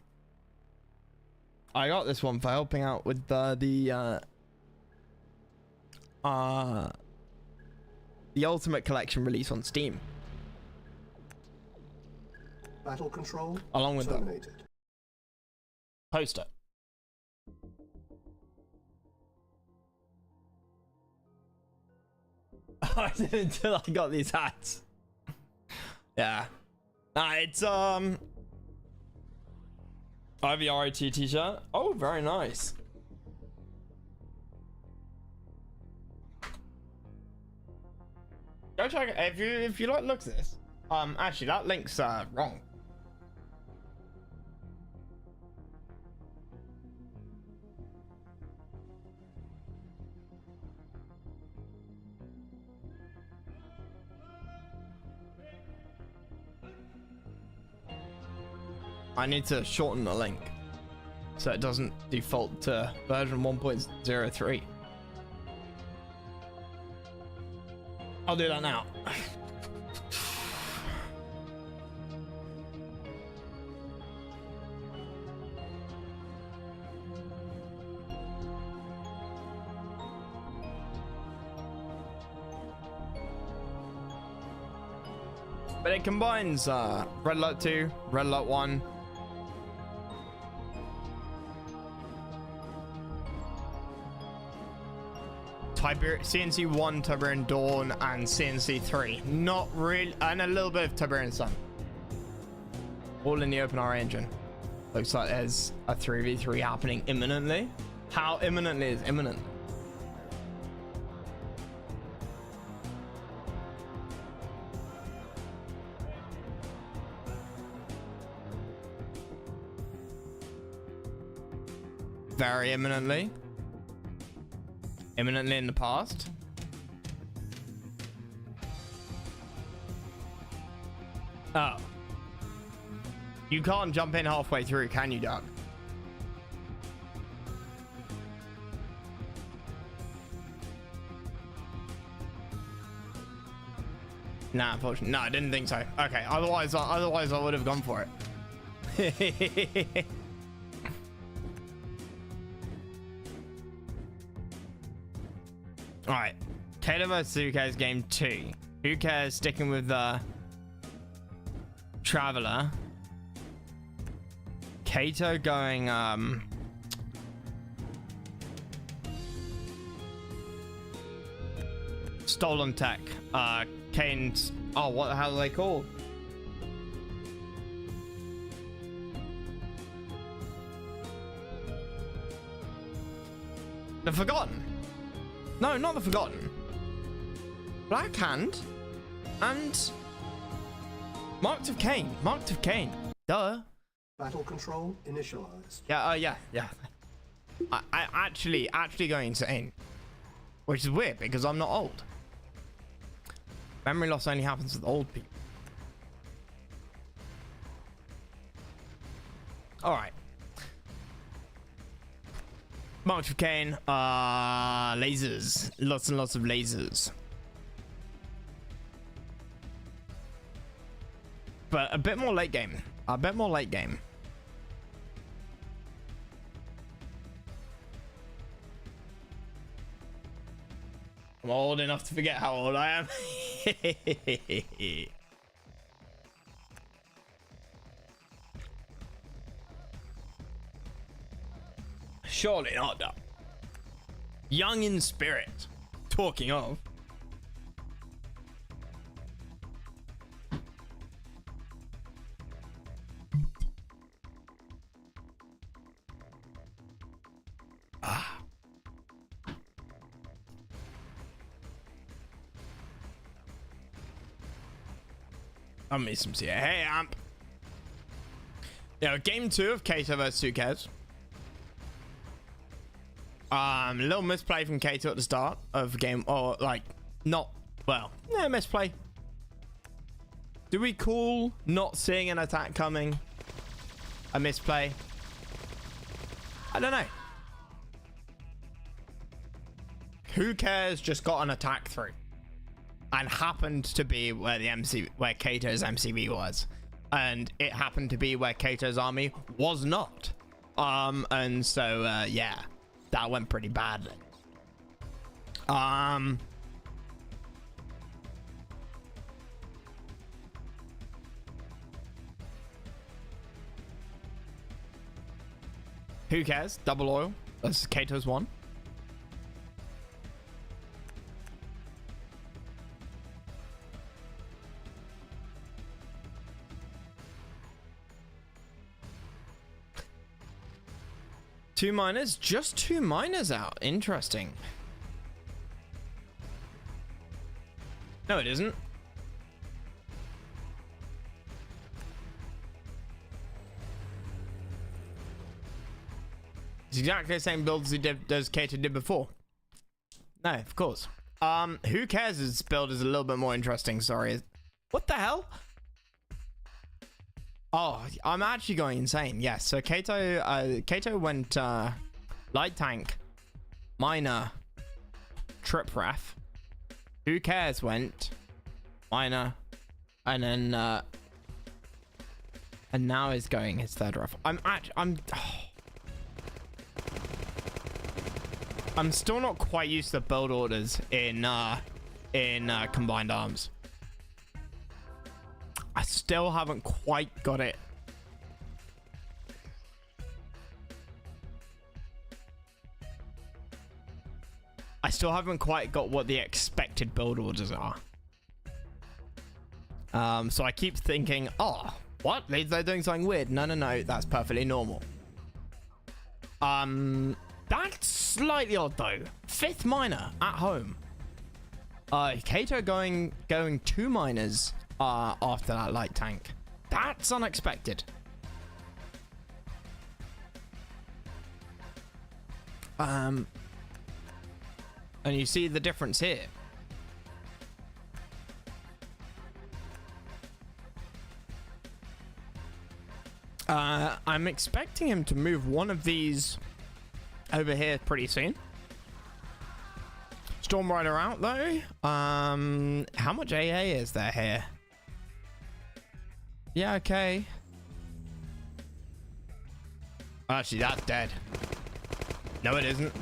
I got this one for helping out with the Ultimate Collection release on Steam. Battle control Along with terminated. the poster. I didn't until I got these hats. Yeah. Nah, it's IVRIT t-shirt. Oh, very nice. Go check it if you like look at this. Actually that link's wrong. I need to shorten the link so it doesn't default to version 1.03. I'll do that now. But it combines Red Alert 2, Red Alert 1. CNC 1, Tiberian Dawn, and CNC 3. Not really, and a little bit of Tiberian Sun. All in the OpenRA engine. Looks like there's a 3v3 happening imminently. How imminently is imminent? Very imminently. Imminently in the past. Oh. You can't jump in halfway through, can you, Doug? Nah, unfortunately. No, I didn't think so. Okay, otherwise I would have gone for it. All right. Kato vs. Who Cares game 2. Who Cares sticking with the Traveler. Kato going Stolen Tech. Kane's, oh, what the hell are they called? The Forgotten. No, not the Forgotten. Black Hand and Marked of Cain. Marked of Cain. Duh. Battle control initialized. Yeah, yeah. I actually going insane. Which is weird because I'm not old. Memory loss only happens with old people. Alright. March of Cain. Lasers. Lots and lots of lasers. But a bit more late game. A bit more late game. I'm old enough to forget how old I am. Surely not, though. Young in spirit. Talking of. I miss some here. Hey, Amp. Yeah, game 2 of Kato vs. Who Cares. A little misplay from Kato at the start of the game, or like, not, well, yeah, misplay. Do we call not seeing an attack coming a misplay? I don't know. Who Cares just got an attack through and happened to be where where Kato's MCV was, and it happened to be where Kato's army was not. And so yeah, that went pretty badly. Who Cares? Double oil. That's Kato's one. Two miners? Just 2 miners out. Interesting. No, it isn't. It's exactly the same build as he did, as Kato did before. No, of course. Who Cares? His build is a little bit more interesting. Sorry. What the hell? Oh, I'm actually going insane. Yes, so Kato went light tank, miner, trip ref. Who Cares went miner, and then and now is going his third ref. I'm still not quite used to the build orders in Combined Arms. I still haven't quite got it. I still haven't quite got what the expected build orders are. So I keep thinking, oh, what? They're doing something weird. No, that's perfectly normal. That's slightly odd though. 5th miner at home. Kato going 2 miners after that light tank. That's unexpected. And you see the difference here. I'm expecting him to move one of these over here pretty soon. Storm Rider out though. How much AA is there here? Yeah, okay. Actually, that's dead. No, it isn't.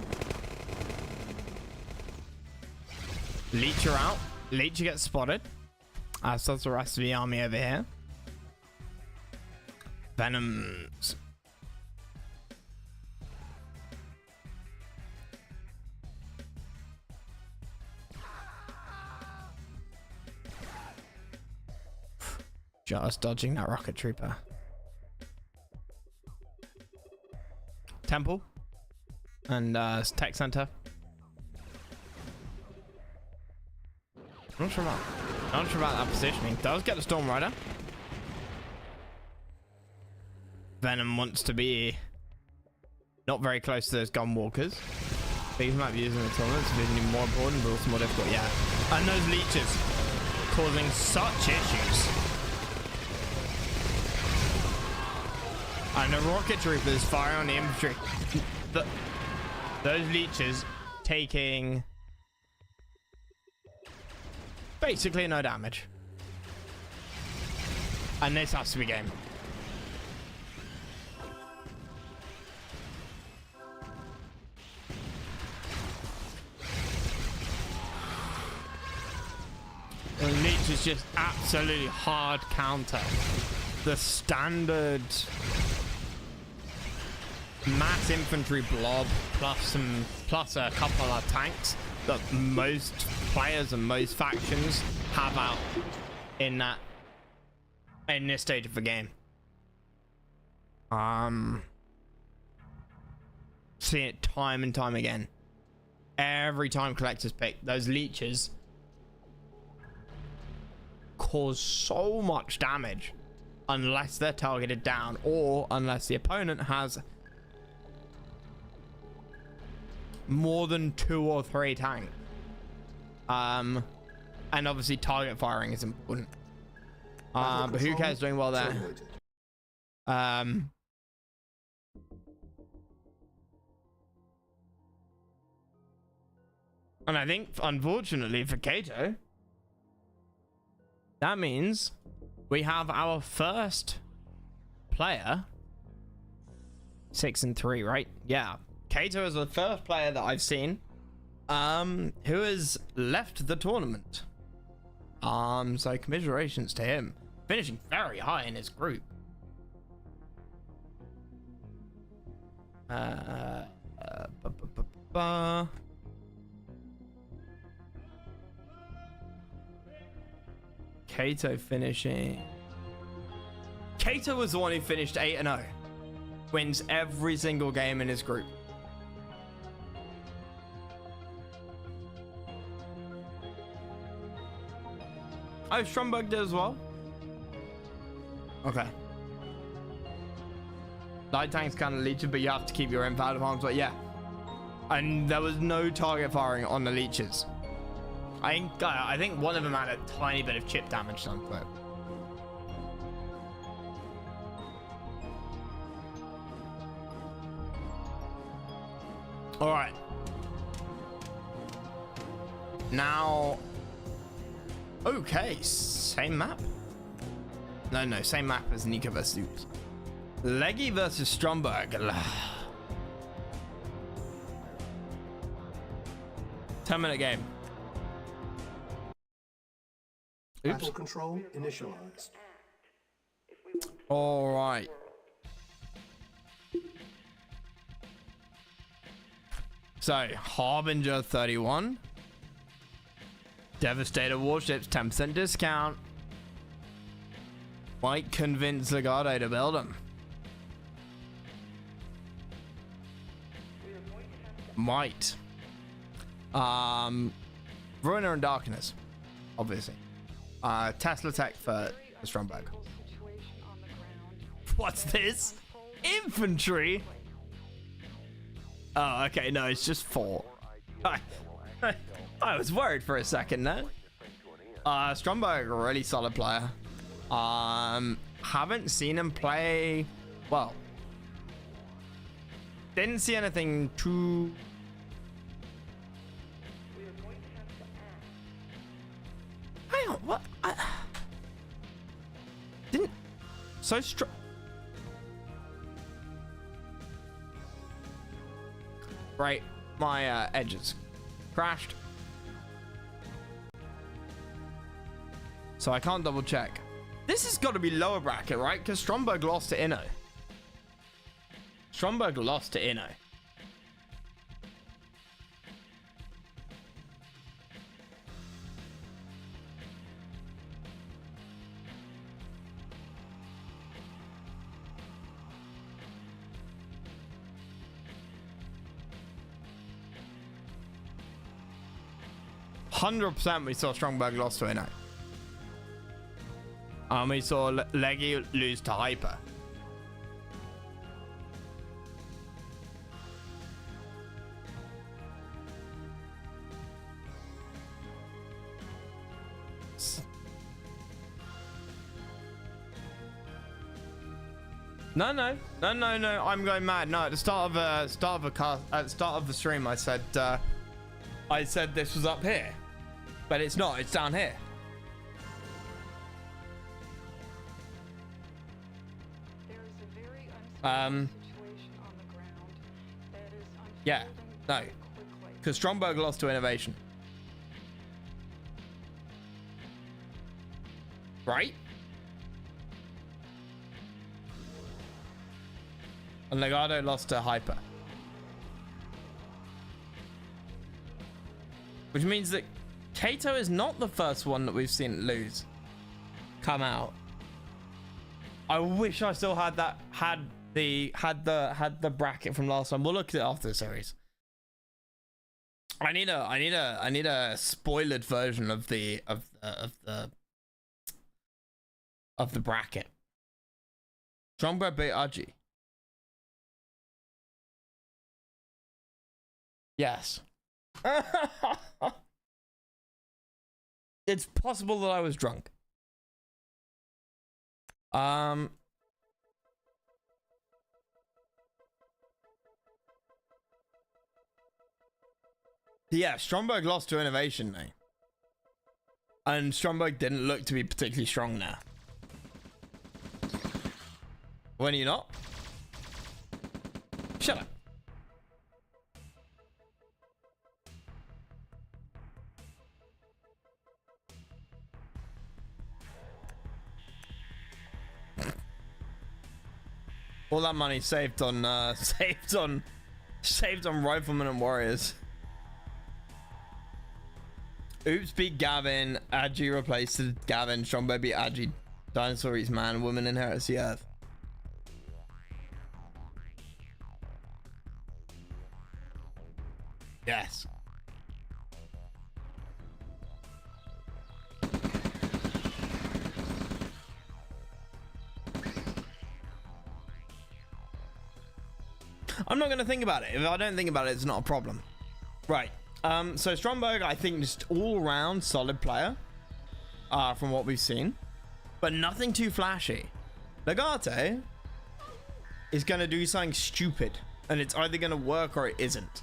Leecher out. Leecher gets spotted. As does the rest of the army over here. Venom's. Just dodging that rocket trooper. Temple. And tech center. Not sure about that positioning. Does get the Storm Rider. Venom wants to be not very close to those gun walkers. These might be using the tournament, so it's even more important, but also more difficult. Yeah. And those leeches causing such issues. And the rocket troopers fire on the infantry. Those leeches taking basically no damage. And this has to be game. The leech is just absolutely hard counter. The standard mass infantry blob plus a couple of tanks that most players and most factions have out in this stage of the game. See it time and time again. Every time collectors pick, those leeches cause so much damage unless they're targeted down or unless the opponent has more than 2 or 3 tanks. And obviously target firing is important. But who cares doing well there? And I think unfortunately for Kato, that means we have our first player 6 and 3, right? Yeah. Kato is the first player that I've seen who has left the tournament. So commiserations to him, finishing very high in his group. Kato finishing. Kato was the one who finished 8-0. Wins every single game in his group. Oh, Stromberg did as well. Okay. Light tanks kind of leeches, but you have to keep your imp out of harm's way. Yeah. And there was no target firing on the leeches. I think one of them had a tiny bit of chip damage done to it. All right. Now. Okay, same map. No, same map as Nika vs. Oops. Leggy versus Stromberg. 10-minute game. Oops. Battle control initialized. All right. So, Harbinger 31. Devastator warships, 10% discount. Might convince Legato to build them. Might. Ruiner and Darkness, obviously. Tesla Tech for Stromberg. What's this? Infantry? Oh, okay, no, it's just 4. I was worried for a second there. Stromberg, a really solid player. Haven't seen him play well. Didn't see anything too. Hang on, what? Didn't so strong. Right, my edges crashed. So I can't double check. This has got to be lower bracket, right? Because Stromberg lost to Inno. Stromberg lost to Inno. %, we saw Stromberg lost to Inno. We saw Leggy lose to Hyper. No. I'm going mad. No, at the start of the stream, I said this was up here, but it's not. It's down here. Situation on the ground that is Yeah, no, very quickly. because Stromberg lost to Innovation, right? And Legado lost to Hyper, which means that Kato is not the first one that we've seen lose come out. I wish I still had the bracket from last time. We'll look at it after the series. I need a spoiled version of the bracket. Stromberg beat Aji. Yes. It's possible that I was drunk. Yeah, Stromberg lost to Innovation now. And Stromberg didn't look to be particularly strong now. When are you not? Shut up. All that money saved on Riflemen and Warriors. Oops beat Gavin. Agi replaced Gavin. Stromberg beat Agi. Dinosaur eats man. Woman inherits the earth. Yes. I'm not going to think about it. If I don't think about it, it's not a problem. Right. So Stromberg, I think, just all round solid player from what we've seen, but nothing too flashy. Legate is going to do something stupid, and it's either going to work or it isn't.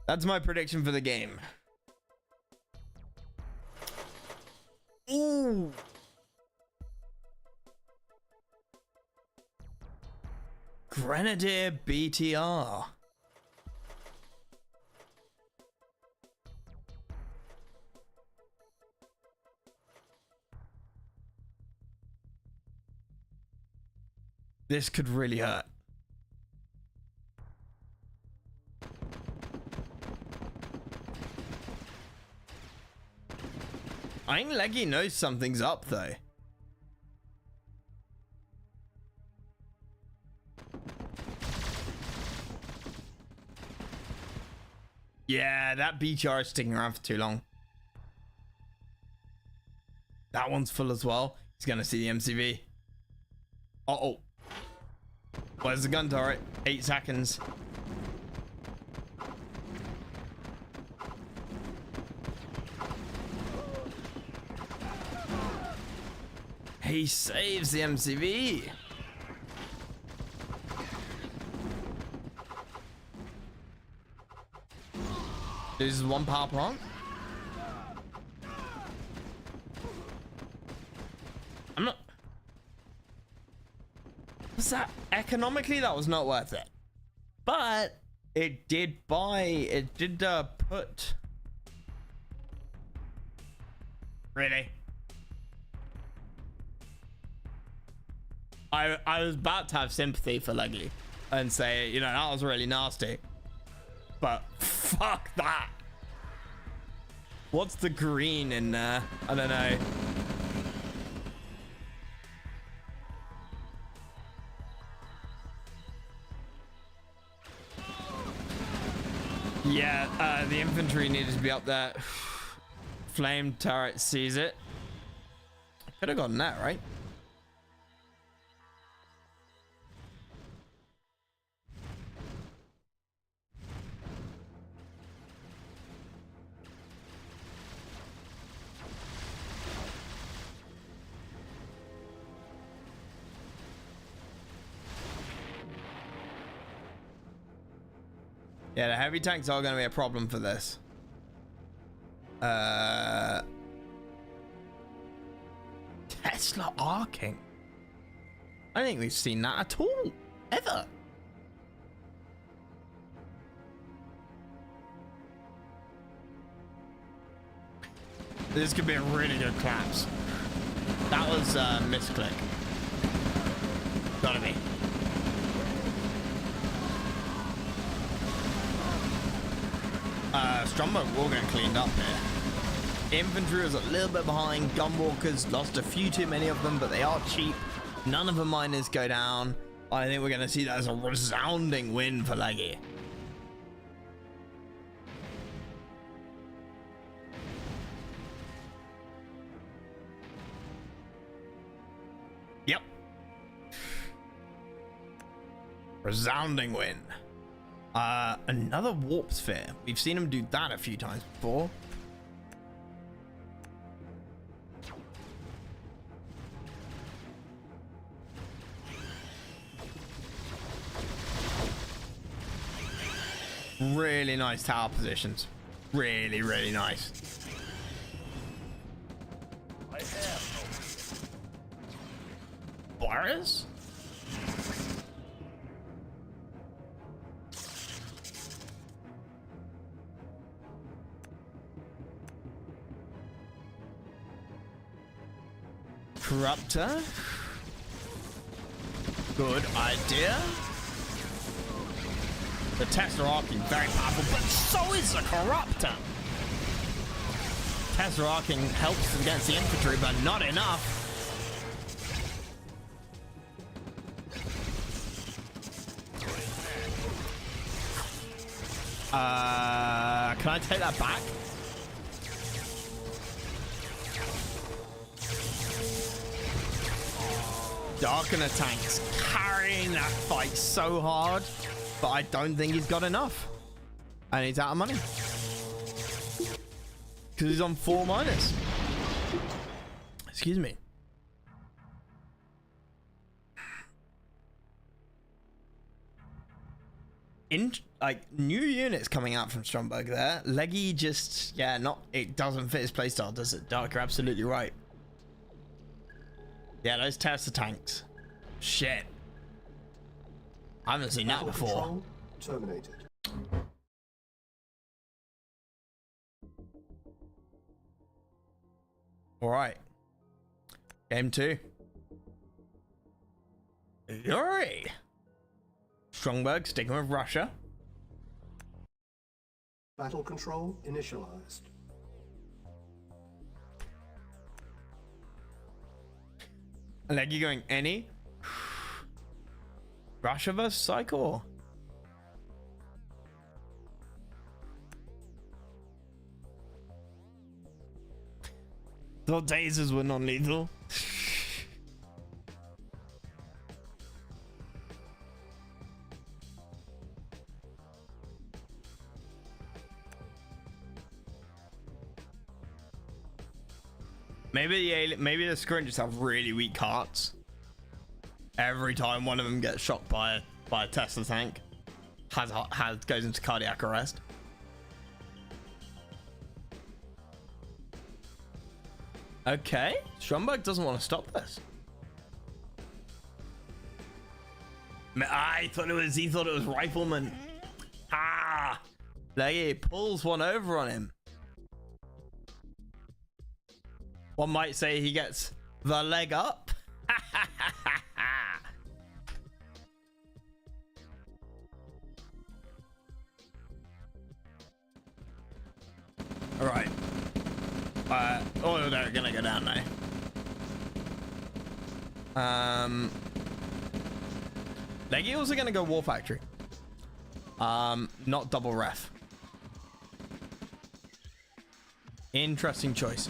That's my prediction for the game. Ooh. Grenadier BTR. This could really hurt. I think Leggy knows something's up though. Yeah, that BTR is sticking around for too long. That one's full as well. He's gonna see the MCV. Uh-oh. Where's the gun turret? 8 seconds. He saves the MCV. Loses 1 power plant. I'm not. Was that economically? That was not worth it. But It did buy. It did put. Really? I was about to have sympathy for Leggy and say, you know, that was really nasty. But fuck that. What's the green in there? I don't know. Yeah, the infantry needed to be up there. Flame turret sees it. Could have gotten that, right? Yeah, the heavy tanks are going to be a problem for this. Tesla arcing. I don't think we've seen that at all, ever. This could be a really good collapse. That was misclick. Gotta be. Stromberg will get cleaned up here. Infantry is a little bit behind. Gunwalkers lost a few too many of them, but they are cheap. None of the miners go down. I think we're going to see that as a resounding win for Leggy. Yep. Resounding win. Another warp sphere. We've seen him do that a few times before. Really nice tower positions. Really, really nice. Boris? Corruptor. Good idea. The Tesseract is very powerful, but so is the Corruptor. Tesseracting helps against the infantry, but not enough. Can I take that back? Darkener tanks carrying that fight so hard, but I don't think he's got enough. And he's out of money. Because he's on 4 miners. Excuse me. Like, new units coming out from Stromberg there. Leggy just, yeah, it doesn't fit his playstyle, does it? Dark, you're absolutely right. Yeah, those Tesla tanks. Shit. I haven't seen that before. Control terminated. All right. Game 2. Yuri. Stromberg sticking with Russia. Battle control initialized. Leggy going any? Russia versus Cycle. Thought tasers were non-lethal. Maybe the Screen just have really weak hearts. Every time one of them gets shot by a Tesla tank, goes into cardiac arrest. Okay, Stromberg doesn't want to stop this. He thought it was rifleman. Leggy pulls one over on him. One might say he gets the leg up. All right. Oh, they're gonna go down now. Leggy also gonna go War Factory. Not double ref. Interesting choice.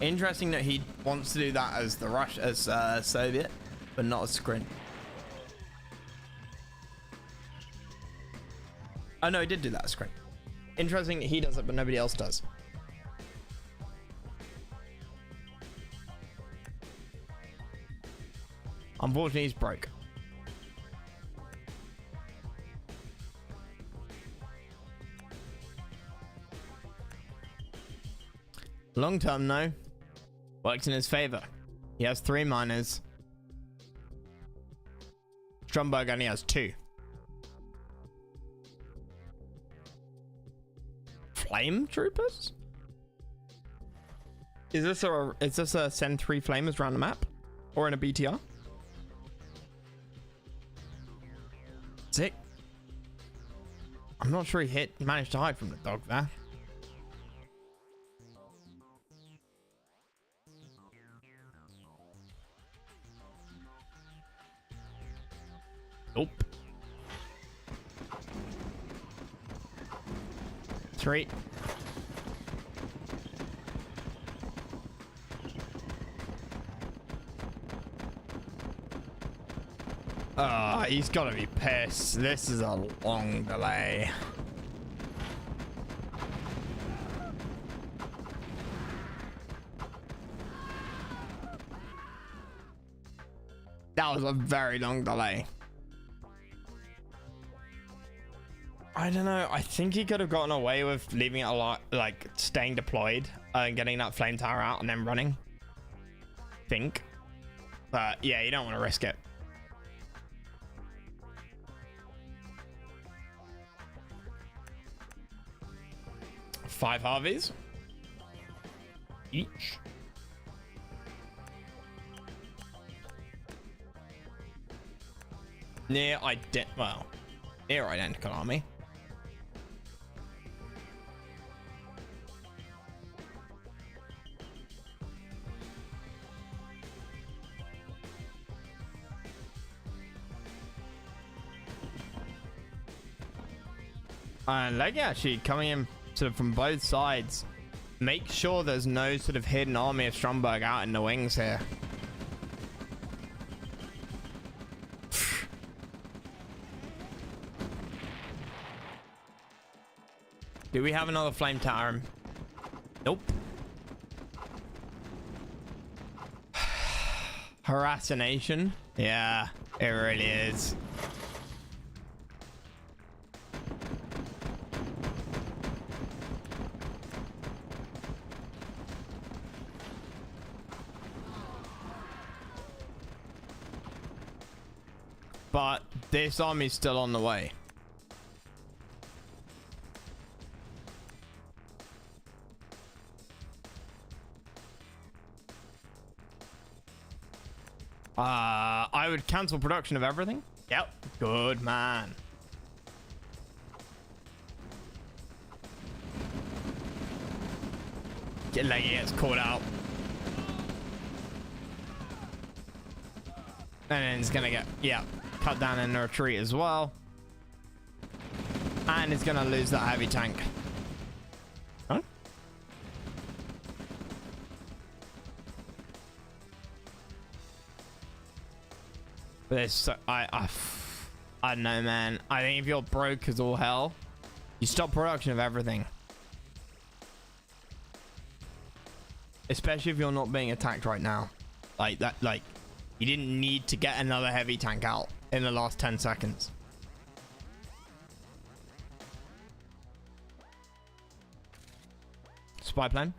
Interesting that he wants to do that as the Rush as Soviet, but not as Scrin. Oh no, he did do that as Scrin. Interesting that he does it, but nobody else does. Unfortunately, he's broke. Long term, no. Works in his favor. He has 3 miners. Stromberg only has 2. Flame troopers? Is this a send 3 flamers around the map? Or in a BTR? Sick. I'm not sure he managed to hide from the dog there. Nope. 3. He's gotta be pissed. This is a long delay. That was a very long delay. I don't know. I think he could have gotten away with leaving it a lot, like staying deployed and getting that flame tower out and then running. But yeah, you don't want to risk it. Five Harveys each. Near identical army. And like actually coming in sort of from both sides. Make sure there's no sort of hidden army of Stromberg out in the wings here. Do we have another flame tower? Nope. Harassination? Yeah, it really is. But this army's still on the way. I would cancel production of everything. Yep. Good man. Get like it's caught out. And then it's gonna get cut down in the retreat as well. And it's gonna lose that heavy tank. Huh? This I don't know, man. I think if you're broke as all hell, you stop production of everything. Especially if you're not being attacked right now. Like that, like you didn't need to get another heavy tank out in the last 10 seconds. Spy plane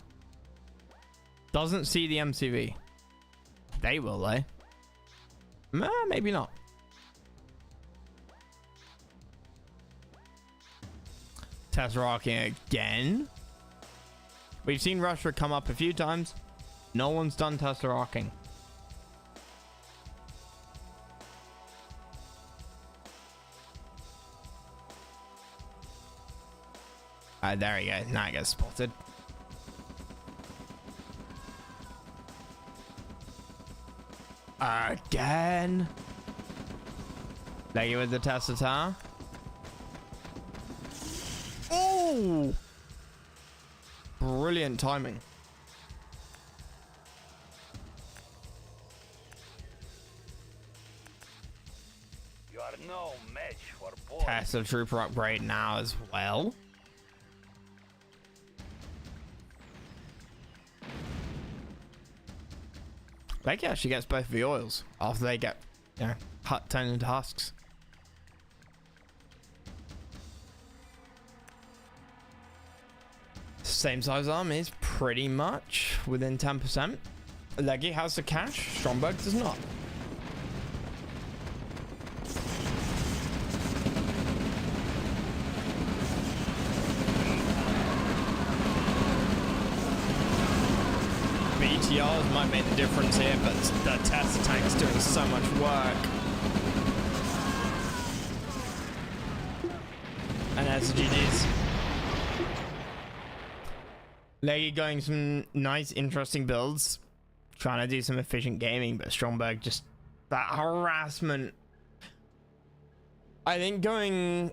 doesn't see the MCV. They will though. Maybe not. Tesseracking again. We've seen Rushford come up a few times. No one's done Tesseracking. There he goes. Now he gets spotted. Again. Leggy with the Tesseract. Oh! Brilliant timing. You are no match for boys. Tesla Trooper upgrade now as well. Leggy actually gets both of the oils after they get, you know, turned into husks. Same size armies, pretty much within 10%. Leggy has the cash, Stromberg does not. BTRs might make the difference here, but the Tesla tank's doing so much work. And that's the GG's. Leggy going some nice, interesting builds. Trying to do some efficient gaming, but Stromberg just... that harassment. I think going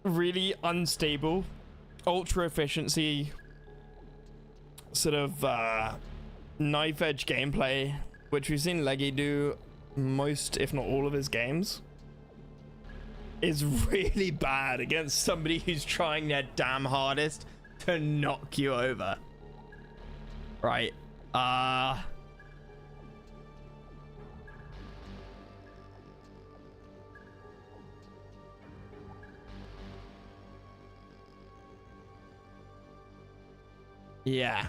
really unstable, ultra efficiency, sort of knife edge gameplay, which we've seen Leggy do most, if not all of his games, is really bad against somebody who's trying their damn hardest to knock you over. Right. Yeah.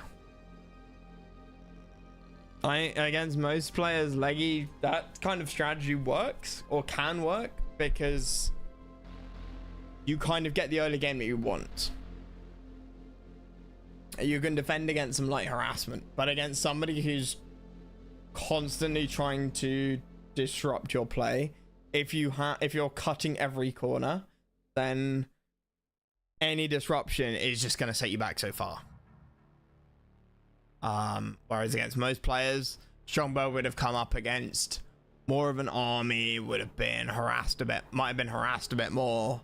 Against most players, Leggy, that kind of strategy works or can work because you kind of get the early game that you want. You can defend against some light harassment, but against somebody who's constantly trying to disrupt your play, if you're cutting every corner, then any disruption is just going to set you back so far. Whereas against most players, Stromberg would have come up against more of an army, would have been harassed a bit, might have been harassed a bit more.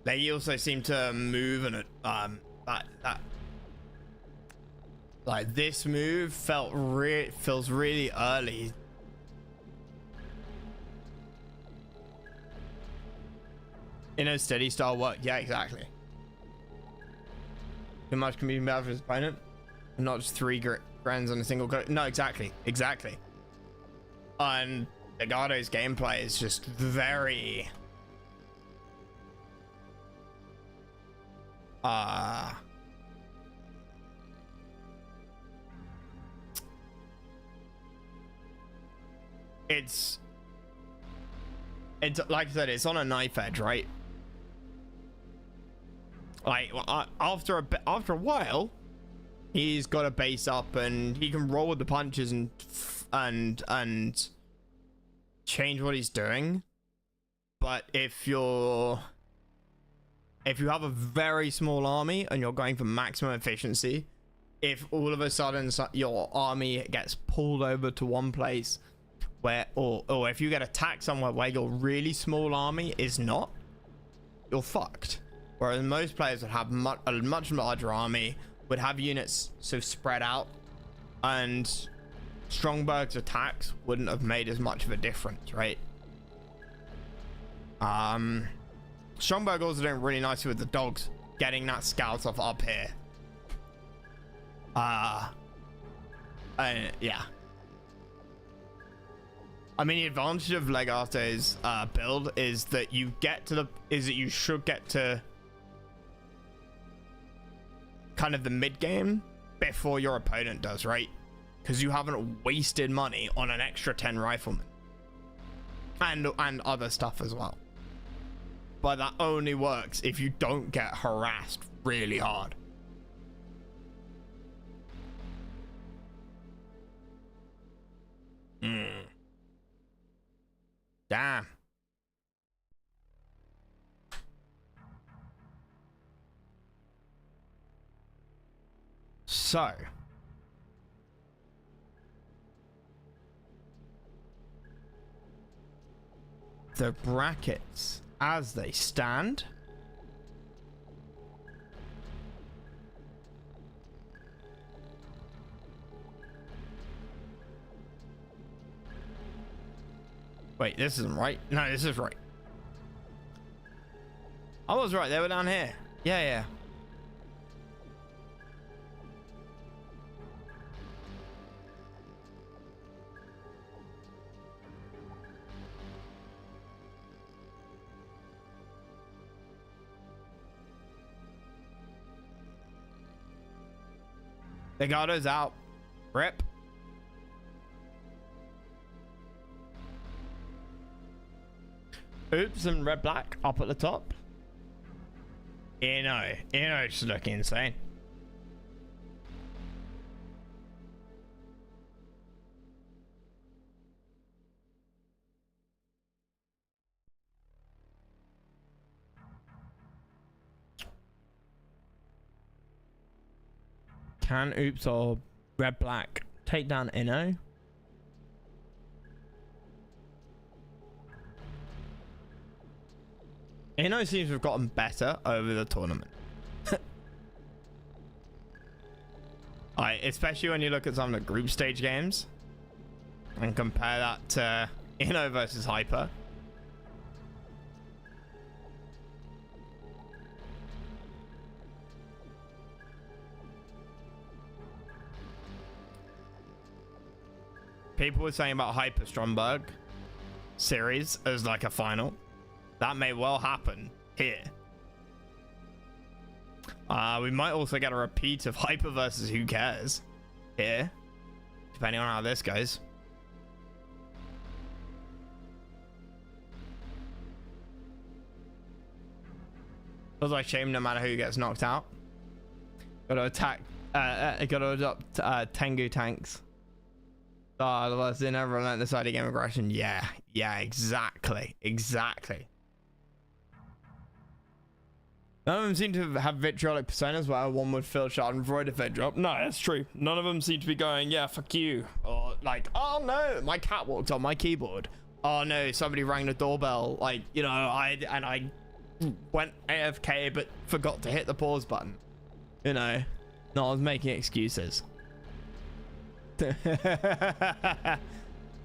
They also seem to move, and that like this move feels really early. In a steady style work, yeah, exactly. Too much can be bad for his opponent, and not just 3 grands on a single go. No, exactly. And Legado's gameplay is just very it's like I said, it's on a knife edge, right? Like after a while, he's got a base up and he can roll with the punches and change what he's doing. But if you have a very small army and you're going for maximum efficiency, if all of a sudden your army gets pulled over to one place where, or if you get attacked somewhere where your really small army is not, you're fucked. Whereas most players would have a much larger army, would have units so spread out, and Stromberg's attacks wouldn't have made as much of a difference, right? Stromberg also doing really nicely with the dogs, getting that scout off up here. Yeah. I mean, the advantage of Legato's build is that you should get to kind of the mid game before your opponent does, right? Because you haven't wasted money on an extra 10 riflemen and other stuff as well. but that only works if you don't get harassed really hard. Damn. So. The brackets as they stand. Wait, this isn't right. No, this is right. I was right. They were down here. Yeah, yeah. Legado's out. Rip. Oops and red black up at the top. Ino's looking insane. Can Oops or red black take down Ino? Ino seems to have gotten better over the tournament. Especially when you look at some of the group stage games and compare that to Ino versus Hyper. People were saying about Hyper Stromberg series as like a final. That may well happen here. We might also get a repeat of Hyper versus Who Cares here, depending on how this goes. Feels like shame no matter who gets knocked out. Gotta attack, gotta adopt Tengu tanks. Otherwise they never learn the side of game aggression. Yeah, exactly. None of them seem to have vitriolic personas where one would feel schadenfreude if they drop. No, that's true. None of them seem to be going, yeah, fuck you. Or like, oh no, my cat walked on my keyboard. Oh no, somebody rang the doorbell. Like, you know, I went AFK but forgot to hit the pause button. You know, no one's making excuses.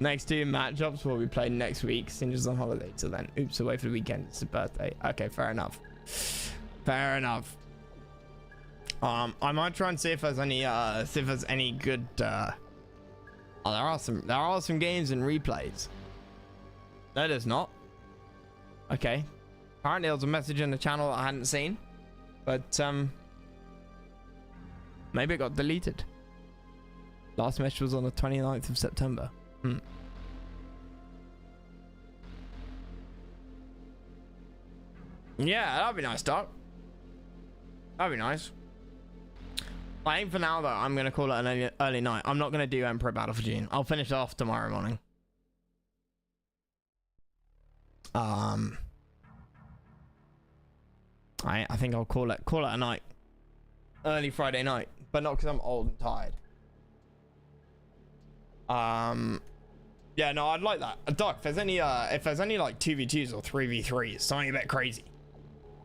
Next two matchups will be played next week. Singer's on holiday till then. Oops, away for the weekend. It's his birthday. Okay, fair enough. I might try and see if there's any good there are some games and replays. No, there's not. Okay, apparently there was a message in the channel that I hadn't seen, but maybe it got deleted. Last message was on the 29th of September. Yeah, that'd be nice, Doc. That'd be nice. I think for now, though, I'm going to call it an early night. I'm not going to do Emperor Battle for June. I'll finish it off tomorrow morning. I think I'll call it a night. Early Friday night. But not because I'm old and tired. Yeah, no, I'd like that. Doc, if there's any like 2v2s or 3v3s, something a bit crazy,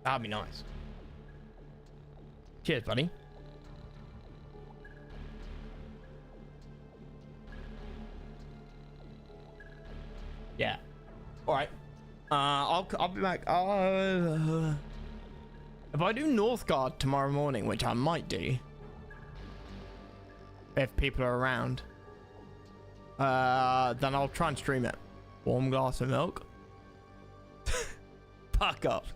that'd be nice. Cheers, buddy. Yeah. All right. I'll be back. If I do Northgard tomorrow morning, which I might do, if people are around, then I'll try and stream it. Warm glass of milk. Fuck off.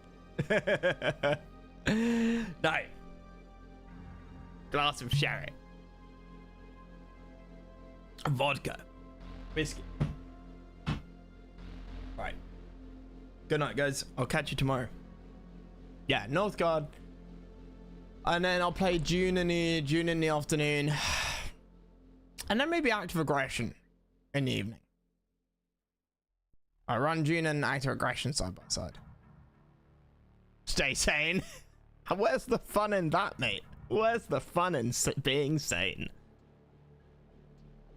No. Glass of sherry. Vodka. Whiskey. Right. Good night, guys. I'll catch you tomorrow. Yeah, Northgard. And then I'll play June in the afternoon. And then maybe active aggression in the evening. I run June and active aggression side by side. Stay sane. Where's the fun in that, mate? Where's the fun in being sane?